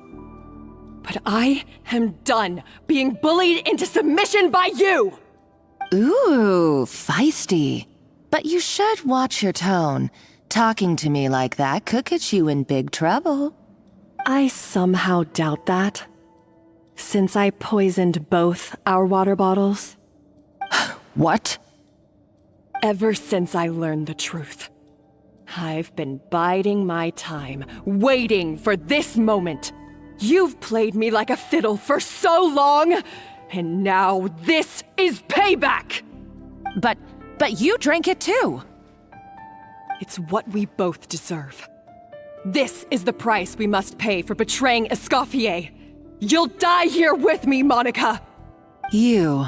But I am done being bullied into submission by you! Ooh, feisty. But you should watch your tone. Talking to me like that could get you in big trouble. I somehow doubt that. Since I poisoned both our water bottles. What? Ever since I learned the truth, I've been biding my time, waiting for this moment. You've played me like a fiddle for so long, and now this is payback! But you drank it too! It's what we both deserve. This is the price we must pay for betraying Escoffier. You'll die here with me, Monica! You.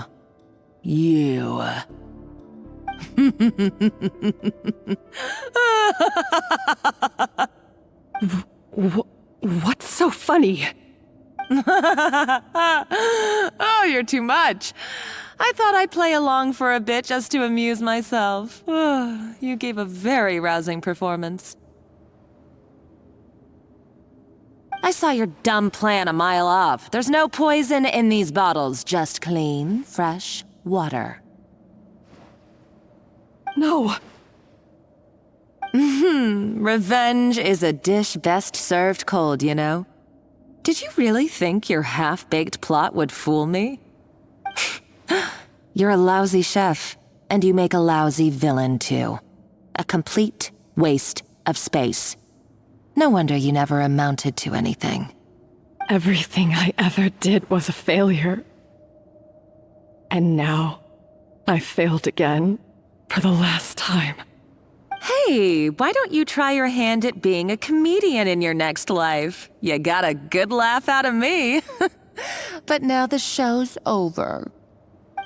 What's so funny? Oh, you're too much. I thought I'd play along for a bit just to amuse myself. You gave a very rousing performance. I saw your dumb plan a mile off. There's no poison in these bottles, just clean, fresh water. No. Revenge is a dish best served cold, you know? Did you really think your half-baked plot would fool me? You're a lousy chef, and you make a lousy villain, too. A complete waste of space. No wonder you never amounted to anything. Everything I ever did was a failure. And now, I failed again, for the last time. Hey, why don't you try your hand at being a comedian in your next life? You got a good laugh out of me. But now the show's over.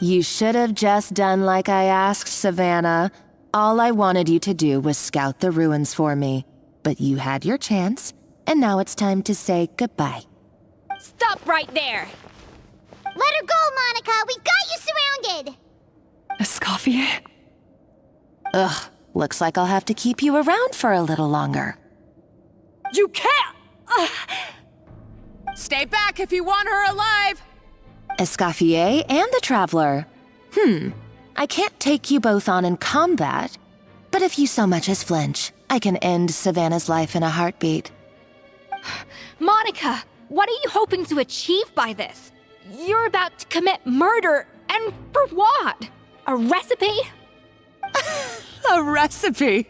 You should have just done like I asked, Savannah. All I wanted you to do was scout the ruins for me. But you had your chance, and now it's time to say goodbye. Stop right there! Let her go, Monica! We've got you surrounded! Escoffier? Ugh, looks like I'll have to keep you around for a little longer. You can't! Stay back if you want her alive! Escoffier and the Traveler. I can't take you both on in combat, but if you so much as flinch, I can end Savannah's life in a heartbeat. Monica, what are you hoping to achieve by this? You're about to commit murder, and for what? A recipe? A recipe?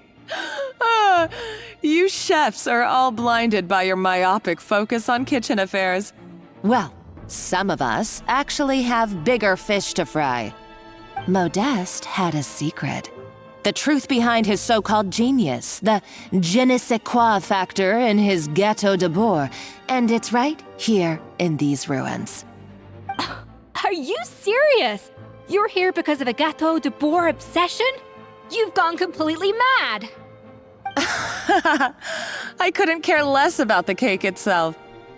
You chefs are all blinded by your myopic focus on kitchen affairs. Well, some of us actually have bigger fish to fry. Modeste had a secret. The truth behind his so-called genius, the je ne sais quoi factor in his Gâteau de Bourg, and it's right here in these ruins. Are you serious? You're here because of a Gâteau de Bourg obsession? You've gone completely mad! I couldn't care less about the cake itself.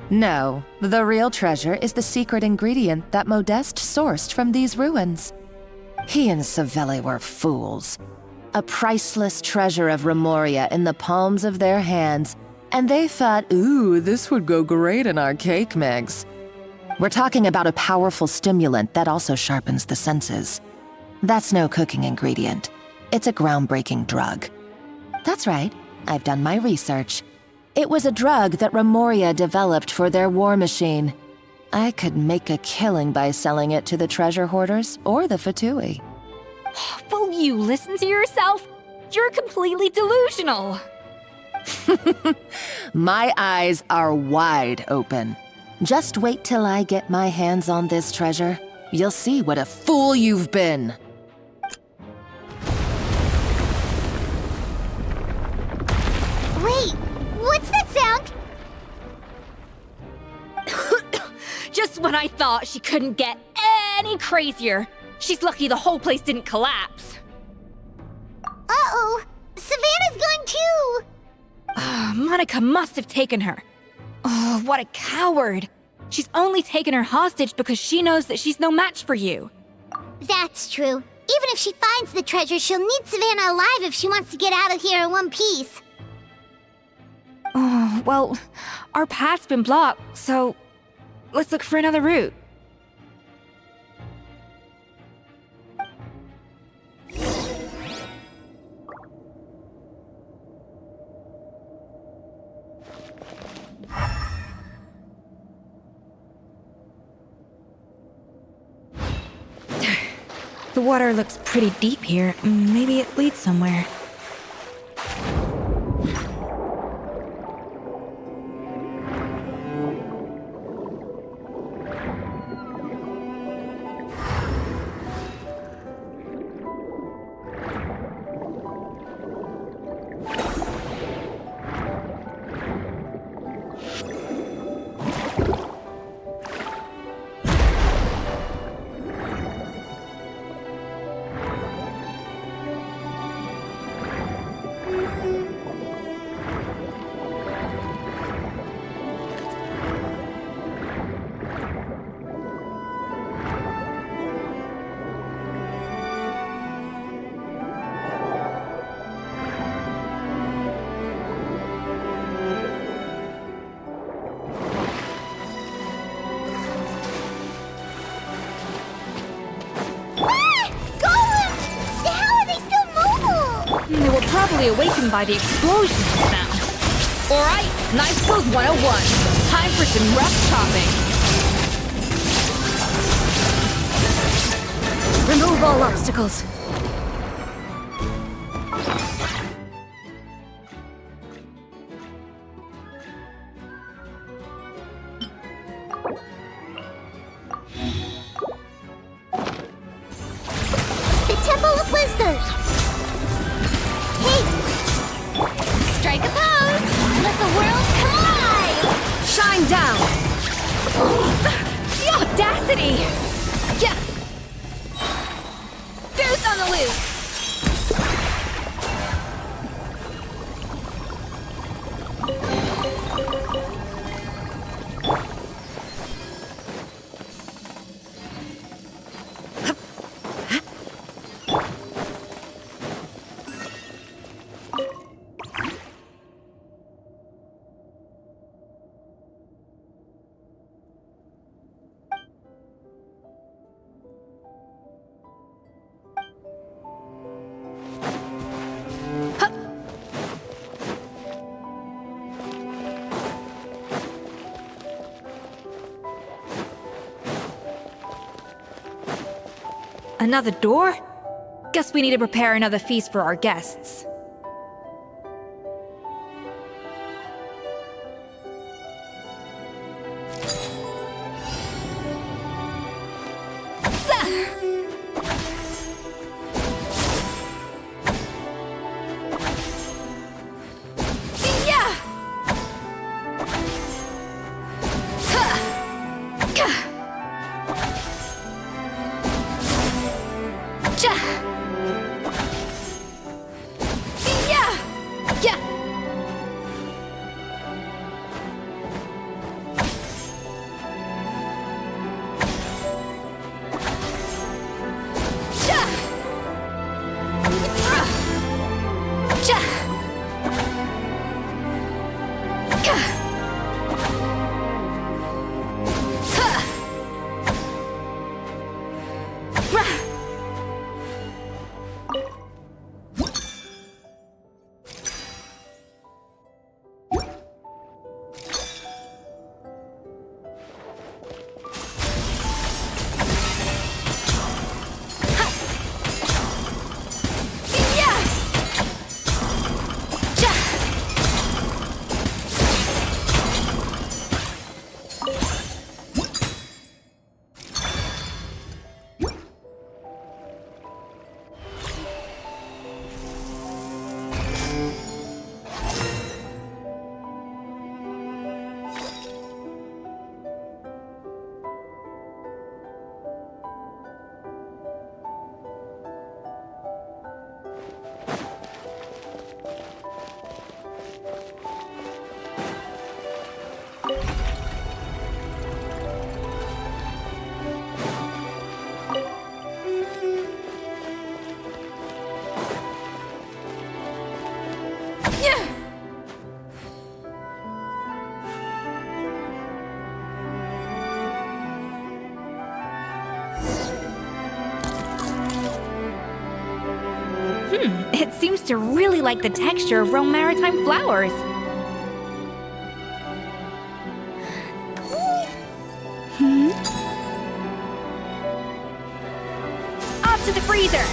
No, the real treasure is the secret ingredient that Modeste sourced from these ruins. He and Savelli were fools. A priceless treasure of Remoria in the palms of their hands, and they thought, ooh, this would go great in our cake mix. We're talking about a powerful stimulant that also sharpens the senses. That's no cooking ingredient. It's a groundbreaking drug. That's right, I've done my research. It was a drug that Remoria developed for their war machine. I could make a killing by selling it to the treasure hoarders or the Fatui. Will you listen to yourself? You're completely delusional. My eyes are wide open. Just wait till I get my hands on this treasure. You'll see what a fool you've been. Wait, what's that sound? Just when I thought she couldn't get any crazier. She's lucky the whole place didn't collapse. Uh-oh, Savannah's going too! Monica must have taken her. Oh, what a coward. She's only taken her hostage because she knows that she's no match for you. That's true. Even if she finds the treasure, she'll need Savannah alive if she wants to get out of here in one piece. Oh, well, our path's been blocked, so let's look for another route. The water looks pretty deep here. Maybe it leads somewhere. They were probably awakened by the explosion just now. Alright, Knife Skills 101. Time for some rough chopping. Remove all obstacles. The Temple of Wisdom! Hey! Strike a pose! Let the world come alive! Shine down! The audacity! Yeah! Goose on the loose! Another door? Guess we need to prepare another feast for our guests. It seems to really like the texture of Rome maritime flowers. Off to the freezer!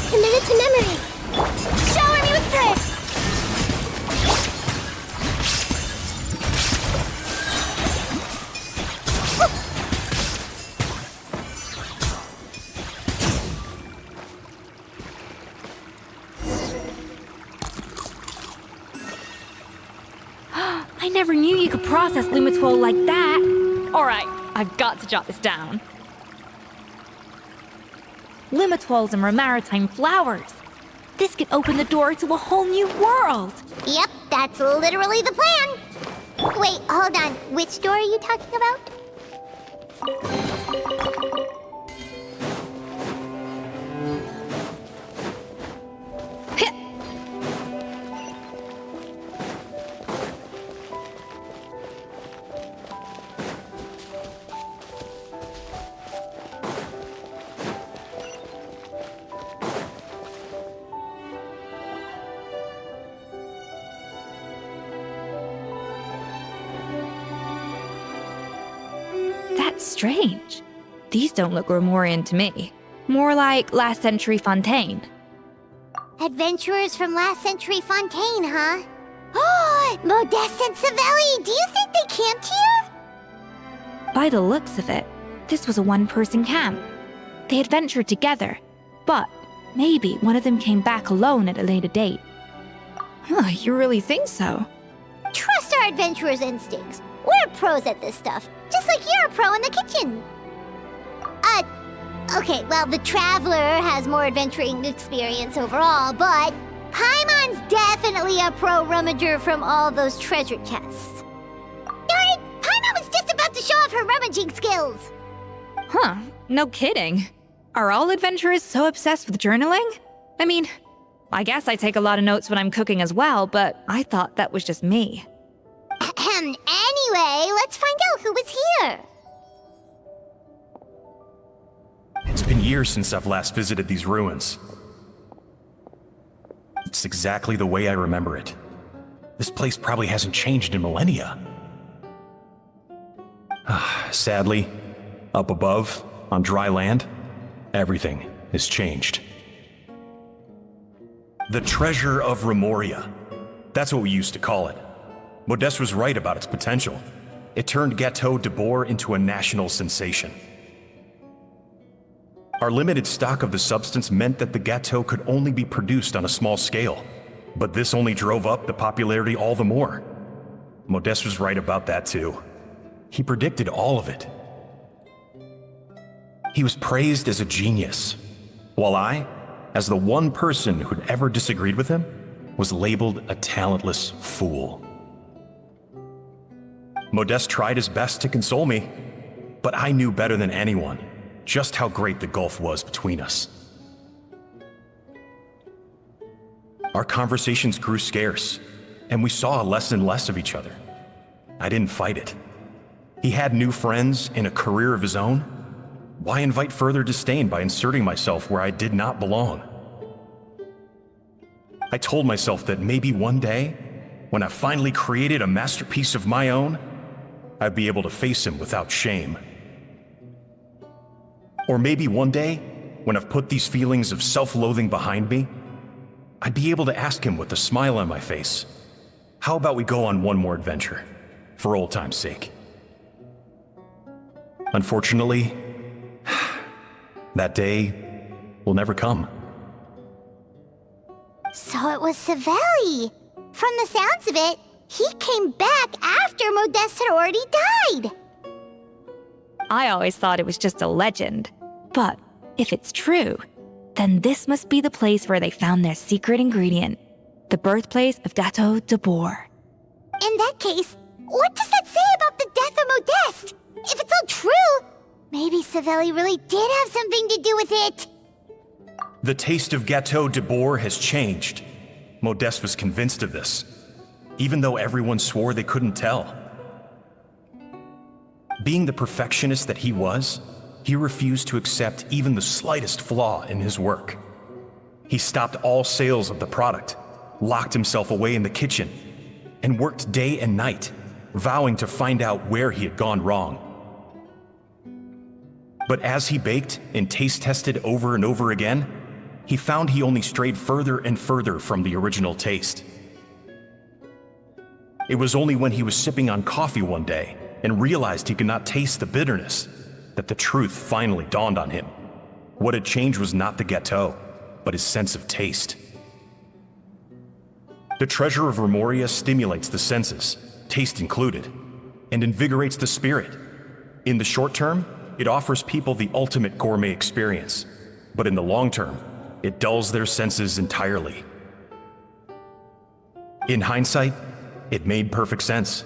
Commit it to memory. Shower me with praise. I never knew you could process Lumitwol like that. Alright, I've got to jot this down. Lumitwols and maritime flowers. This could open the door to a whole new world. Yep, that's literally the plan. Wait, hold on. Which door are you talking about? That's strange. These don't look Grimoirian to me. More like last century Fontaine. Adventurers from last century Fontaine, huh? Oh, Modeste and Savelli, do you think they camped here? By the looks of it, this was a one-person camp. They adventured together, but maybe one of them came back alone at a later date. Huh, you really think so? Trust our adventurers' instincts. We're pros at this stuff, just like you're a pro in the kitchen. Okay, well, the Traveler has more adventuring experience overall, but Paimon's definitely a pro rummager from all those treasure chests. Darn it! Paimon was just about to show off her rummaging skills! Huh, no kidding. Are all adventurers so obsessed with journaling? I mean, I guess I take a lot of notes when I'm cooking as well, but I thought that was just me. Anyway, let's find out who was here. It's been years since I've last visited these ruins. It's exactly the way I remember it. This place probably hasn't changed in millennia. Sadly, up above, on dry land, everything has changed. The treasure of Remoria. That's what we used to call it. Modeste was right about its potential. It turned Gâteau de Bourg into a national sensation. Our limited stock of the substance meant that the gâteau could only be produced on a small scale, but this only drove up the popularity all the more. Modeste was right about that too. He predicted all of it. He was praised as a genius, while I, as the one person who'd ever disagreed with him, was labeled a talentless fool. Modeste tried his best to console me, but I knew better than anyone just how great the gulf was between us. Our conversations grew scarce, and we saw less and less of each other. I didn't fight it. He had new friends and a career of his own. Why invite further disdain by inserting myself where I did not belong? I told myself that maybe one day, when I finally created a masterpiece of my own, I'd be able to face him without shame. Or maybe one day, when I've put these feelings of self-loathing behind me, I'd be able to ask him with a smile on my face, how about we go on one more adventure, for old time's sake? Unfortunately, that day will never come. So it was Savelli. From the sounds of it, he came back after Modeste had already died. I always thought it was just a legend. But if it's true, then this must be the place where they found their secret ingredient, the birthplace of Gâteau de Bourg. In that case, what does that say about the death of Modeste? If it's all true, maybe Savelli really did have something to do with it. The taste of Gâteau de Bourg has changed. Modeste was convinced of this, even though everyone swore they couldn't tell. Being the perfectionist that he was, he refused to accept even the slightest flaw in his work. He stopped all sales of the product, locked himself away in the kitchen, and worked day and night, vowing to find out where he had gone wrong. But as he baked and taste tested over and over again, he found he only strayed further and further from the original taste. It was only when he was sipping on coffee one day and realized he could not taste the bitterness that the truth finally dawned on him. What had changed was not the gâteau, but his sense of taste. The treasure of Remoria stimulates the senses, taste included, and invigorates the spirit. In the short term, it offers people the ultimate gourmet experience, but in the long term, it dulls their senses entirely. In hindsight, it made perfect sense.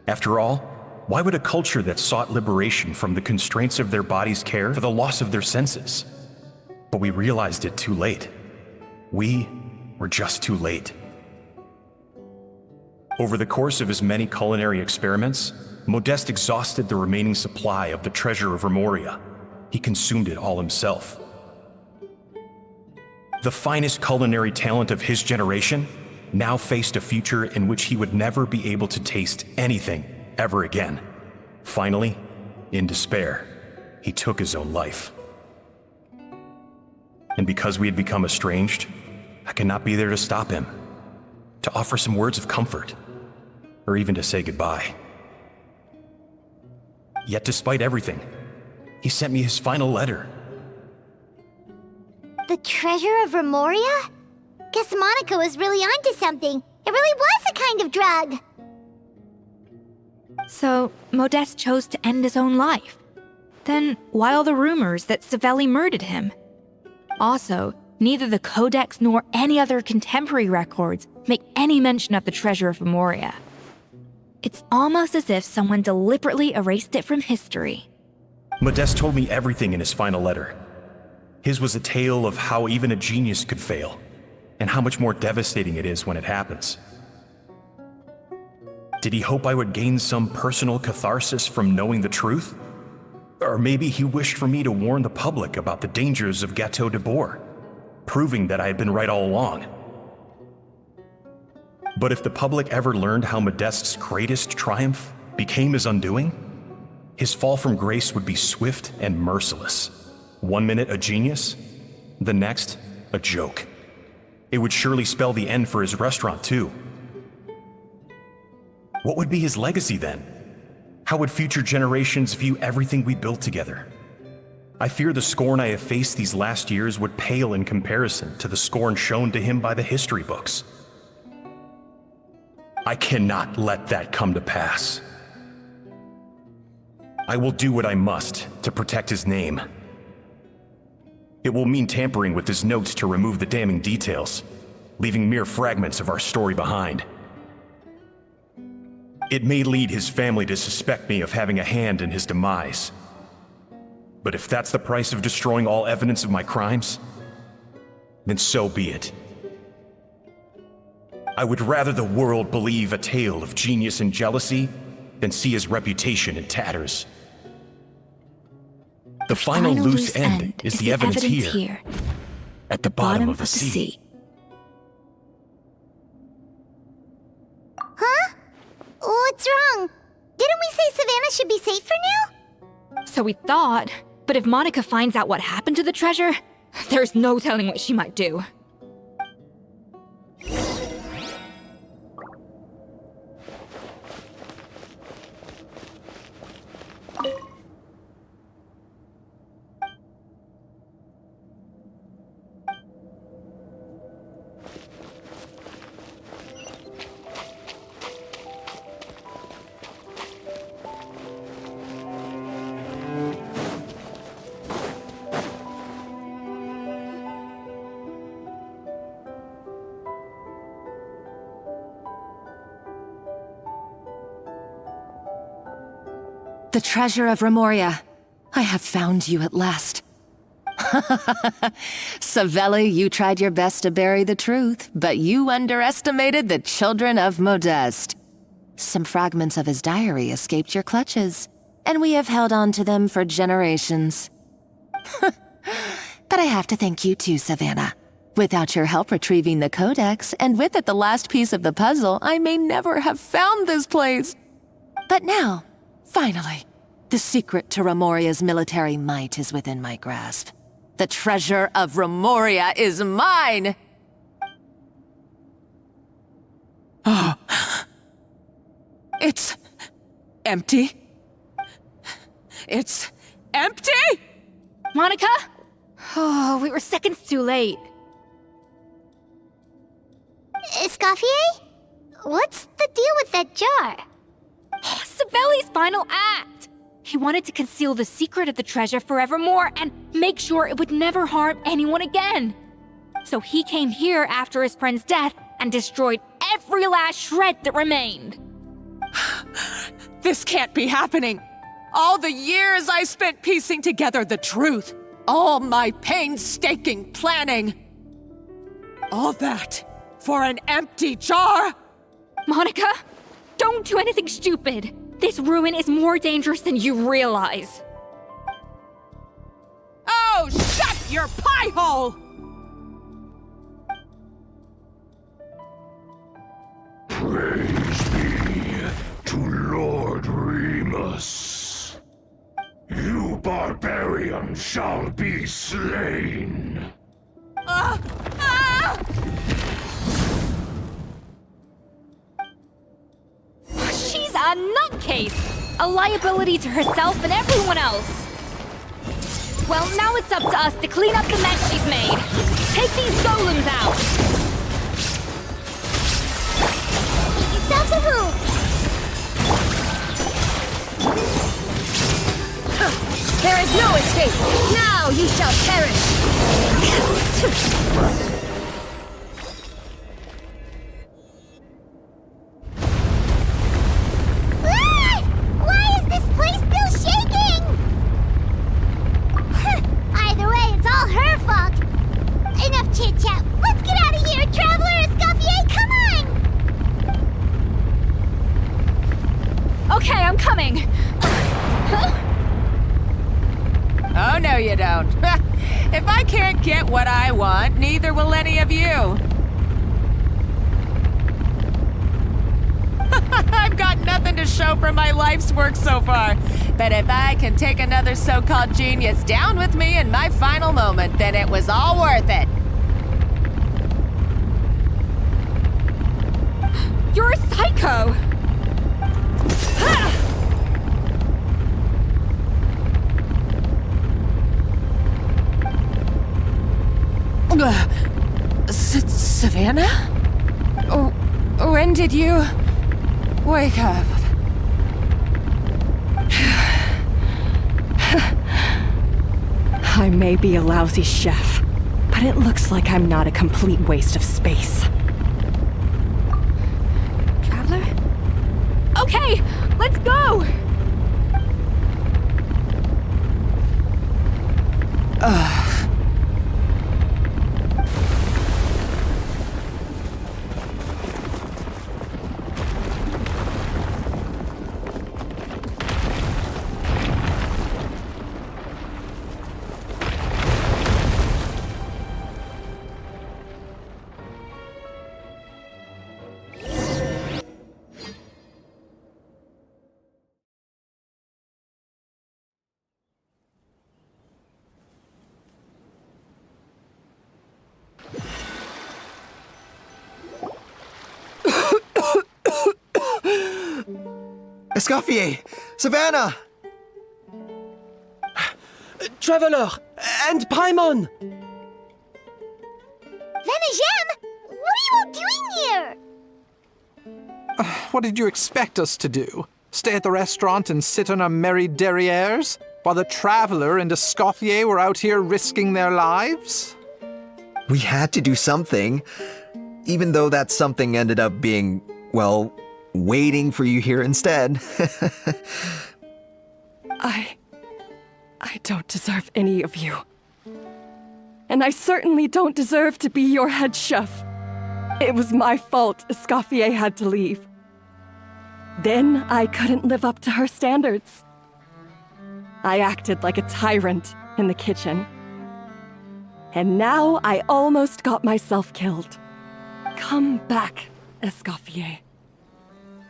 After all, why would a culture that sought liberation from the constraints of their bodies care for the loss of their senses? But we realized it too late. We were just too late. Over the course of his many culinary experiments, Modeste exhausted the remaining supply of the treasure of Remoria. He consumed it all himself. The finest culinary talent of his generation now faced a future in which he would never be able to taste anything ever again. Finally, in despair, he took his own life. And because we had become estranged, I could not be there to stop him, to offer some words of comfort, or even to say goodbye. Yet despite everything, he sent me his final letter. The treasure of Remoria? Guess Monica was really onto something. It really was a kind of drug. So, Modeste chose to end his own life. Then, why all the rumors that Savelli murdered him? Also, neither the Codex nor any other contemporary records make any mention of the treasure of Remoria. It's almost as if someone deliberately erased it from history. Modeste told me everything in his final letter. His was a tale of how even a genius could fail, and how much more devastating it is when it happens. Did he hope I would gain some personal catharsis from knowing the truth? Or maybe he wished for me to warn the public about the dangers of Gâteau de Bourg, proving that I had been right all along. But if the public ever learned how Modeste's greatest triumph became his undoing, his fall from grace would be swift and merciless. 1 minute a genius, the next a joke. It would surely spell the end for his restaurant too. What would be his legacy then? How would future generations view everything we built together? I fear the scorn I have faced these last years would pale in comparison to the scorn shown to him by the history books. I cannot let that come to pass. I will do what I must to protect his name. It will mean tampering with his notes to remove the damning details, leaving mere fragments of our story behind. It may lead his family to suspect me of having a hand in his demise. But if that's the price of destroying all evidence of my crimes, then so be it. I would rather the world believe a tale of genius and jealousy than see his reputation in tatters. The final loose end is the evidence here, at the bottom of the sea. Huh? What's wrong? Didn't we say Savannah should be safe for now? So we thought, but if Monica finds out what happened to the treasure, there's no telling what she might do. The treasure of Remoria. I have found you at last. Savelli, you tried your best to bury the truth, but you underestimated the children of Modeste. Some fragments of his diary escaped your clutches, and we have held on to them for generations. But I have to thank you too, Savannah. Without your help retrieving the codex, and with it the last piece of the puzzle, I may never have found this place. But now, finally, the secret to Remoria's military might is within my grasp. The treasure of Remoria is mine! Oh. It's empty. It's empty? Monica? Oh, we were seconds too late. Escoffier? What's the deal with that jar? Savelli's final act! He wanted to conceal the secret of the treasure forevermore and make sure it would never harm anyone again. So he came here after his friend's death and destroyed every last shred that remained. This can't be happening. All the years I spent piecing together the truth. All my painstaking planning. All that for an empty jar? Monica, don't do anything stupid. This ruin is more dangerous than you realize. Oh, shut your pie hole! Praise be to Lord Remus. You barbarian shall be slain. She's a nutcase! A liability to herself and everyone else. Well, now it's up to us to clean up the mess she's made. Take these golems out! Yourselves a move! There is no escape! Now you shall perish! Why is this place still shaking? Either way, it's all her fault. Enough chit-chat. Let's get out of here, Traveler Escoffier, come on! Okay, I'm coming. Oh, no you don't. If I can't get what I want, neither will any of you. show from my life's work so far. But if I can take another so-called genius down with me in my final moment, then it was all worth it. You're a psycho! Savannah? When did you wake up? I may be a lousy chef, but it looks like I'm not a complete waste of space. Traveler? Okay, let's go! Escoffier! Savannah! Traveler! And Paimon! Venejem! What are you all doing here? What did you expect us to do? Stay at the restaurant and sit on our merry derrieres? While the Traveler and Escoffier were out here risking their lives? We had to do something. Even though that something ended up being, well, waiting for you here instead. I don't deserve any of you. And I certainly don't deserve to be your head chef. It was my fault Escoffier had to leave. Then I couldn't live up to her standards. I acted like a tyrant in the kitchen. And now I almost got myself killed. Come back, Escoffier.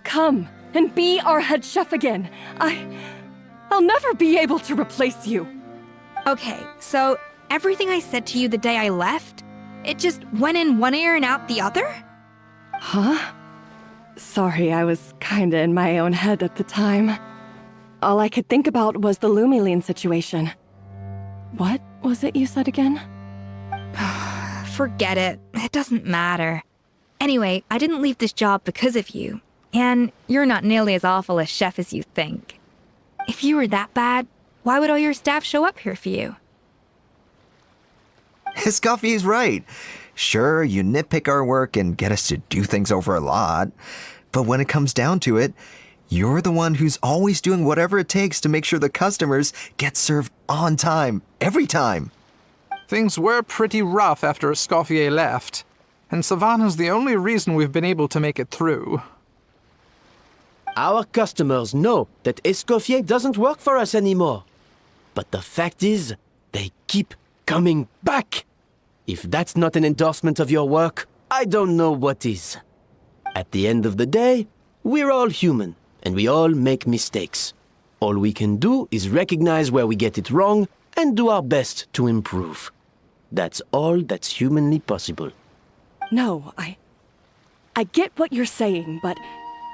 Come and be our head chef again. I'll never be able to replace you. Okay, so everything I said to you the day I left, it just went in one ear and out the other? Huh? Sorry, I was kinda in my own head at the time. All I could think about was the Lumiline situation. What was it you said again? Forget it. It doesn't matter. Anyway, I didn't leave this job because of you. And you're not nearly as awful a chef as you think. If you were that bad, why would all your staff show up here for you? Escoffier's right. Sure, you nitpick our work and get us to do things over a lot. But when it comes down to it, you're the one who's always doing whatever it takes to make sure the customers get served on time, every time. Things were pretty rough after Escoffier left, and Savannah's the only reason we've been able to make it through. Our customers know that Escoffier doesn't work for us anymore. But the fact is, they keep coming back. If that's not an endorsement of your work, I don't know what is. At the end of the day, we're all human, and we all make mistakes. All we can do is recognize where we get it wrong and do our best to improve. That's all that's humanly possible. No, I get what you're saying, but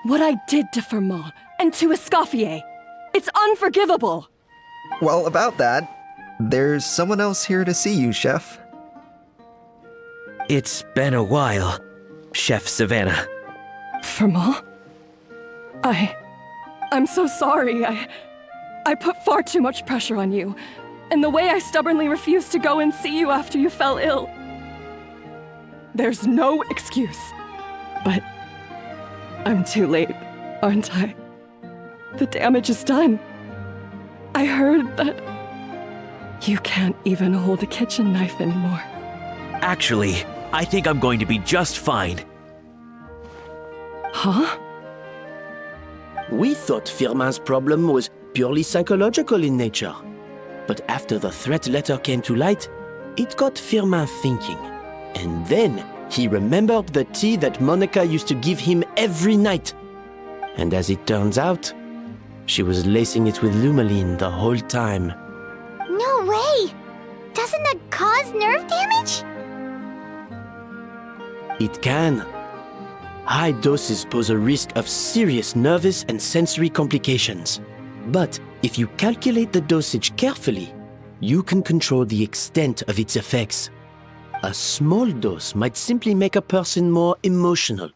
what I did to Firmin and to Escoffier, it's unforgivable. Well, about that, there's someone else here to see you, Chef. It's been a while, Chef Savannah. Firmin? I'm so sorry. I put far too much pressure on you. And the way I stubbornly refused to go and see you after you fell ill. There's no excuse. But I'm too late, aren't I? The damage is done. I heard that you can't even hold a kitchen knife anymore. Actually, I think I'm going to be just fine. Huh? We thought Firmin's problem was purely psychological in nature. But after the threat letter came to light, it got Firmin thinking. And then he remembered the tea that Monica used to give him every night. And as it turns out, she was lacing it with Lumaline the whole time. No way! Doesn't that cause nerve damage? It can. High doses pose a risk of serious nervous and sensory complications. But if you calculate the dosage carefully, you can control the extent of its effects. A small dose might simply make a person more emotional,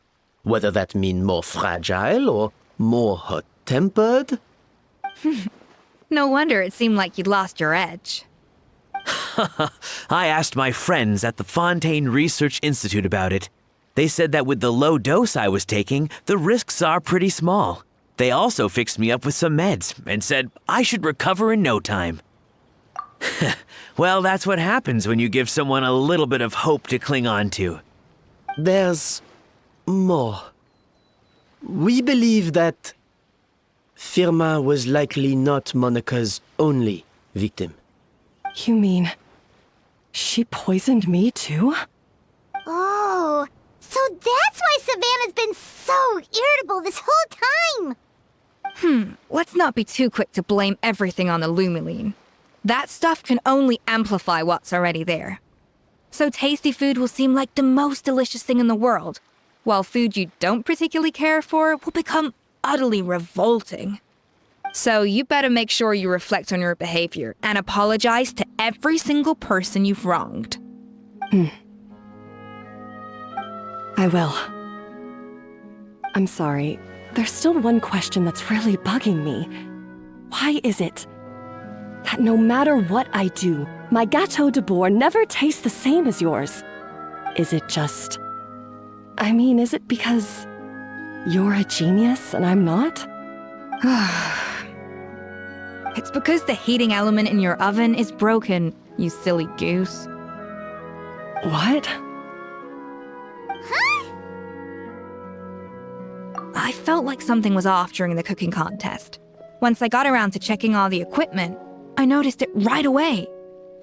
whether that means more fragile or more hot-tempered. No wonder it seemed like you'd lost your edge. I asked my friends at the Fontaine Research Institute about it. They said that with the low dose I was taking, the risks are pretty small. They also fixed me up with some meds and said I should recover in no time. Well, that's what happens when you give someone a little bit of hope to cling on to. There's more. We believe that Firma was likely not Monica's only victim. You mean she poisoned me too? Oh, so that's why Savannah's been so irritable this whole time! Let's not be too quick to blame everything on the Lumaline. That stuff can only amplify what's already there. So tasty food will seem like the most delicious thing in the world, while food you don't particularly care for will become utterly revolting. So you better make sure you reflect on your behavior and apologize to every single person you've wronged. I will. I'm sorry. There's still one question that's really bugging me. Why is it that no matter what I do, my Gâteau de Bourg never tastes the same as yours? Is it just... is it because you're a genius and I'm not? It's because the heating element in your oven is broken, you silly goose. What? I felt like something was off during the cooking contest. Once I got around to checking all the equipment, I noticed it right away.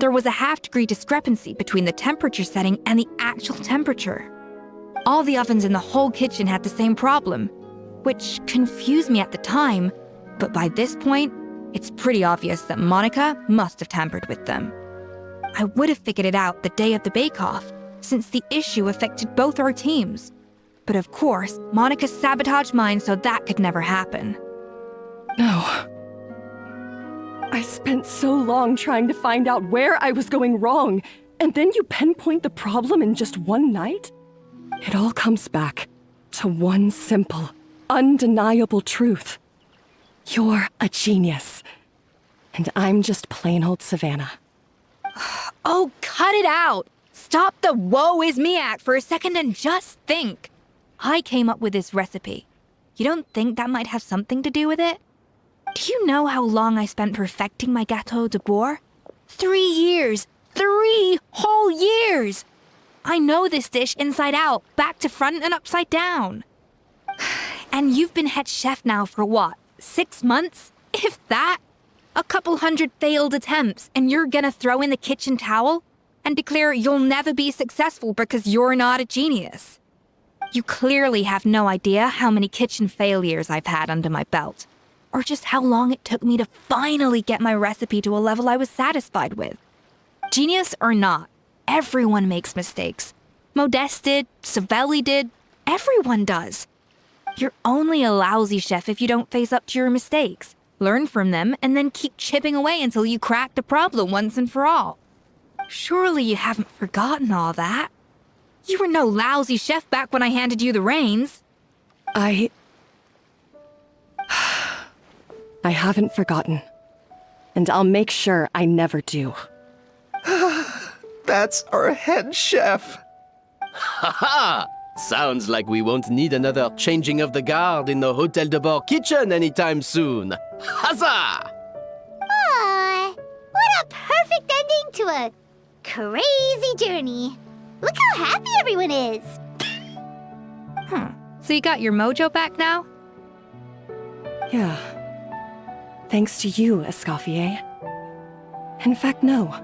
There was a half-degree discrepancy between the temperature setting and the actual temperature. All the ovens in the whole kitchen had the same problem, which confused me at the time, but by this point, it's pretty obvious that Monica must have tampered with them. I would have figured it out the day of the bake-off, since the issue affected both our teams. But of course, Monica sabotaged mine so that could never happen. No. I spent so long trying to find out where I was going wrong, and then you pinpoint the problem in just one night? It all comes back to one simple, undeniable truth. You're a genius, and I'm just plain old Savannah. Oh, cut it out! Stop the woe is me act for a second and just think. I came up with this recipe. You don't think that might have something to do with it? Do you know how long I spent perfecting my Gâteau de Bourg? 3 years! 3 whole years! I know this dish inside out, back to front and upside down. And you've been head chef now for what, 6 months? If that? A couple hundred failed attempts, and you're gonna throw in the kitchen towel and declare you'll never be successful because you're not a genius. You clearly have no idea how many kitchen failures I've had under my belt, or just how long it took me to finally get my recipe to a level I was satisfied with. Genius or not, everyone makes mistakes. Modeste did, Savelli did, everyone does. You're only a lousy chef if you don't face up to your mistakes, learn from them, and then keep chipping away until you crack the problem once and for all. Surely you haven't forgotten all that. You were no lousy chef back when I handed you the reins. I haven't forgotten. And I'll make sure I never do. That's our head chef. Ha ha! Sounds like we won't need another changing of the guard in the Hôtel de Bord kitchen anytime soon. Huzzah! Aw, what a perfect ending to a crazy journey. Look how happy everyone is. So you got your mojo back now? Yeah. Thanks to you, Escoffier. In fact, no.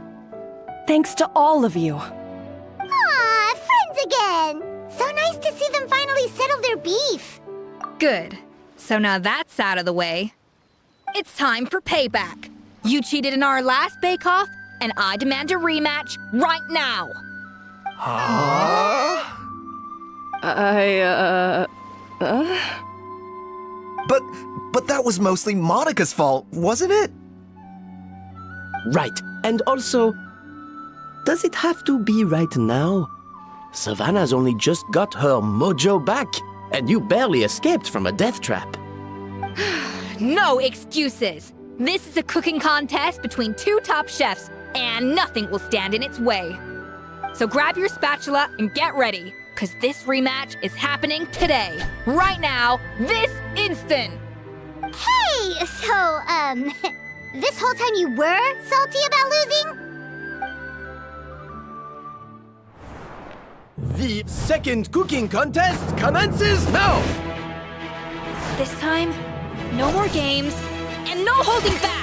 Thanks to all of you. Aw, friends again. So nice to see them finally settle their beef. Good. So now that's out of the way. It's time for payback. You cheated in our last bake-off, and I demand a rematch right now. Huh? But that was mostly Monica's fault, wasn't it? Right. And also, does it have to be right now? Savannah's only just got her mojo back, and you barely escaped from a death trap. No excuses. This is a cooking contest between two top chefs, and nothing will stand in its way. So grab your spatula and get ready, because this rematch is happening today, right now, this instant. Hey, so, this whole time you were salty about losing? The second cooking contest commences now! This time, no more games, and no holding back!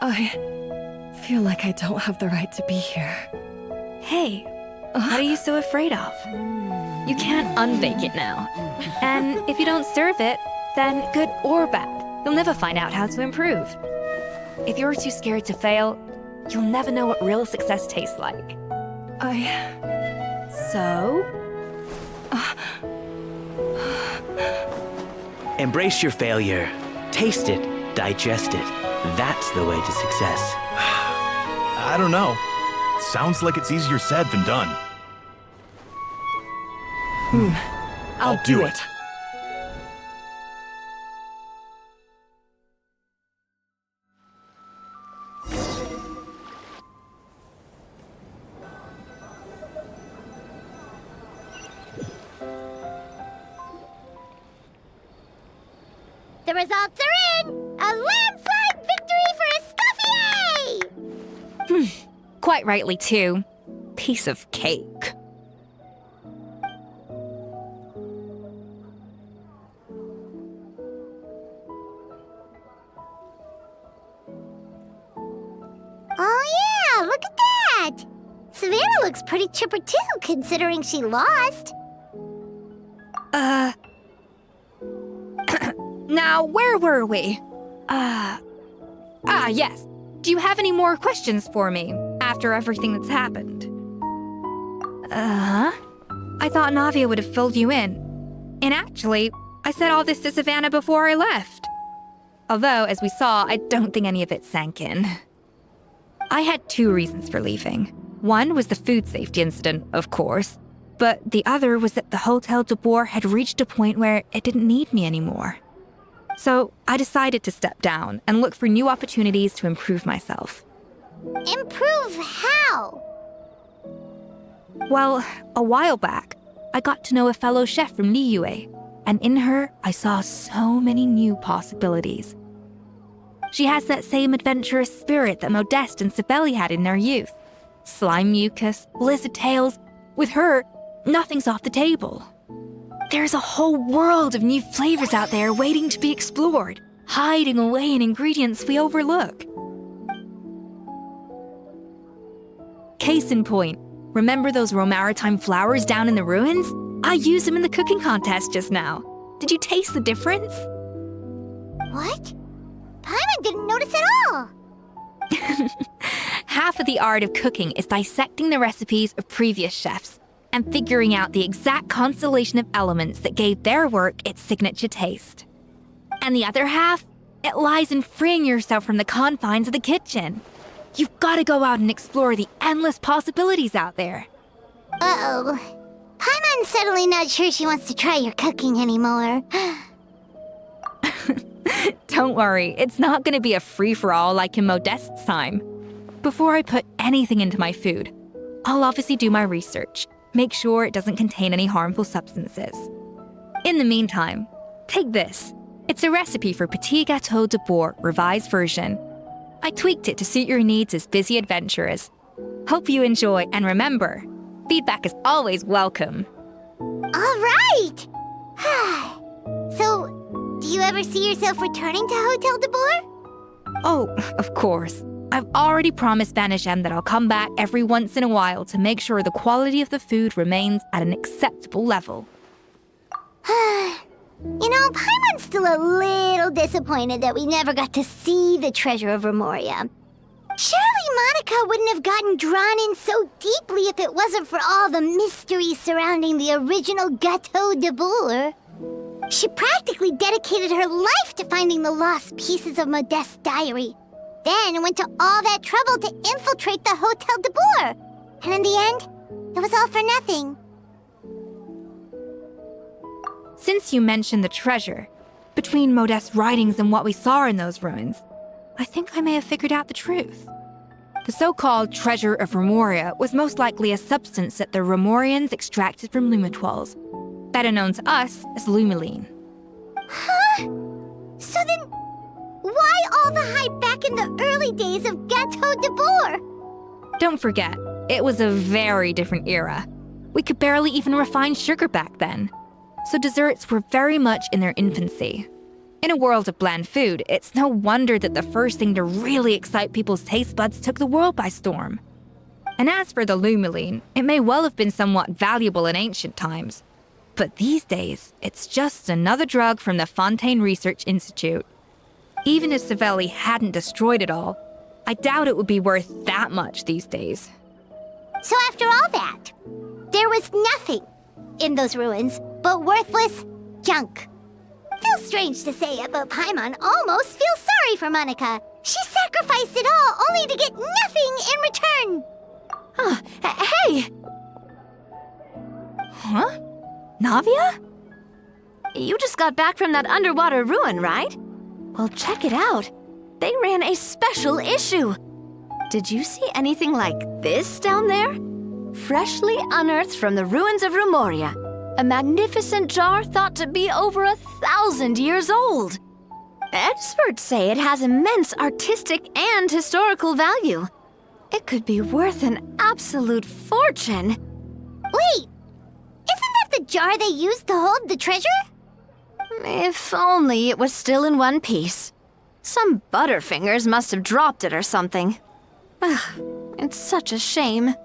I feel like I don't have the right to be here. Hey, what are you so afraid of? You can't unbake it now. And if you don't serve it, then good or bad, you'll never find out how to improve. If you're too scared to fail, you'll never know what real success tastes like. So? Embrace your failure. Taste it. Digest it. That's the way to success. I don't know. Sounds like it's easier said than done. I'll do it. The results are in! A landslide victory for Escoffier! Quite rightly, too. Piece of cake. Oh yeah, look at that! Savannah looks pretty chipper too, considering she lost. Now, where were we? Yes. Do you have any more questions for me after everything that's happened? I thought Navia would have filled you in. And actually, I said all this to Savannah before I left. Although, as we saw, I don't think any of it sank in. I had two reasons for leaving. One was the food safety incident, of course, but the other was that the Hotel de Boer had reached a point where it didn't need me anymore. So I decided to step down and look for new opportunities to improve myself. Improve how? Well, a while back, I got to know a fellow chef from Liyue, and in her, I saw so many new possibilities. She has that same adventurous spirit that Modeste and Sibeli had in their youth. Slime mucus, lizard tails. With her, nothing's off the table. There's a whole world of new flavors out there waiting to be explored, hiding away in ingredients we overlook. Case in point, remember those Romaritime flowers down in the ruins? I used them in the cooking contest just now. Did you taste the difference? What? Paimon didn't notice at all! Half of the art of cooking is dissecting the recipes of previous chefs and figuring out the exact constellation of elements that gave their work its signature taste. And the other half it lies in freeing yourself from the confines of the kitchen. You've got to go out and explore the endless possibilities out there. Uh-oh. Paimon's suddenly not sure she wants to try your cooking anymore. Don't worry, it's not going to be a free-for-all like in Modeste's time. Before I put anything into my food, I'll obviously do my research, make sure it doesn't contain any harmful substances. In the meantime, take this. It's a recipe for Petit Gâteau de Bourg revised version. I tweaked it to suit your needs as busy adventurers. Hope you enjoy, and remember, feedback is always welcome. All right! So, do you ever see yourself returning to Hotel de Bourg? Oh, of course. I've already promised Banishem that I'll come back every once in a while to make sure the quality of the food remains at an acceptable level. You know, Paimon's still a little disappointed that we never got to see the treasure of Remoria. Surely Monica wouldn't have gotten drawn in so deeply if it wasn't for all the mystery surrounding the original Gâteau de Bourg. She practically dedicated her life to finding the lost pieces of Modeste's diary. Then went to all that trouble to infiltrate the Hotel de Bourg. And in the end, it was all for nothing. Since you mentioned the treasure, between Modeste's writings and what we saw in those ruins, I think I may have figured out the truth. The so-called treasure of Remoria was most likely a substance that the Remorians extracted from Lumitoiles, better known to us as Lumiline. Huh? So then, why all the hype back in the early days of Gâteau de Bourg? Don't forget, it was a very different era. We could barely even refine sugar back then, so desserts were very much in their infancy. In a world of bland food, it's no wonder that the first thing to really excite people's taste buds took the world by storm. And as for the Lumiline, it may well have been somewhat valuable in ancient times. But these days, it's just another drug from the Fontaine Research Institute. Even if Savelli hadn't destroyed it all, I doubt it would be worth that much these days. So after all that, there was nothing in those ruins but worthless junk. Feels strange to say it, but Paimon almost feels sorry for Monica. She sacrificed it all only to get nothing in return. Hey! Huh? Navia? You just got back from that underwater ruin, right? Well, check it out. They ran a special issue. Did you see anything like this down there? Freshly unearthed from the ruins of Remoria. A magnificent jar thought to be over 1,000 years old. Experts say it has immense artistic and historical value. It could be worth an absolute fortune. Wait, isn't that the jar they used to hold the treasure? If only it was still in one piece. Some butterfingers must have dropped it or something. It's such a shame.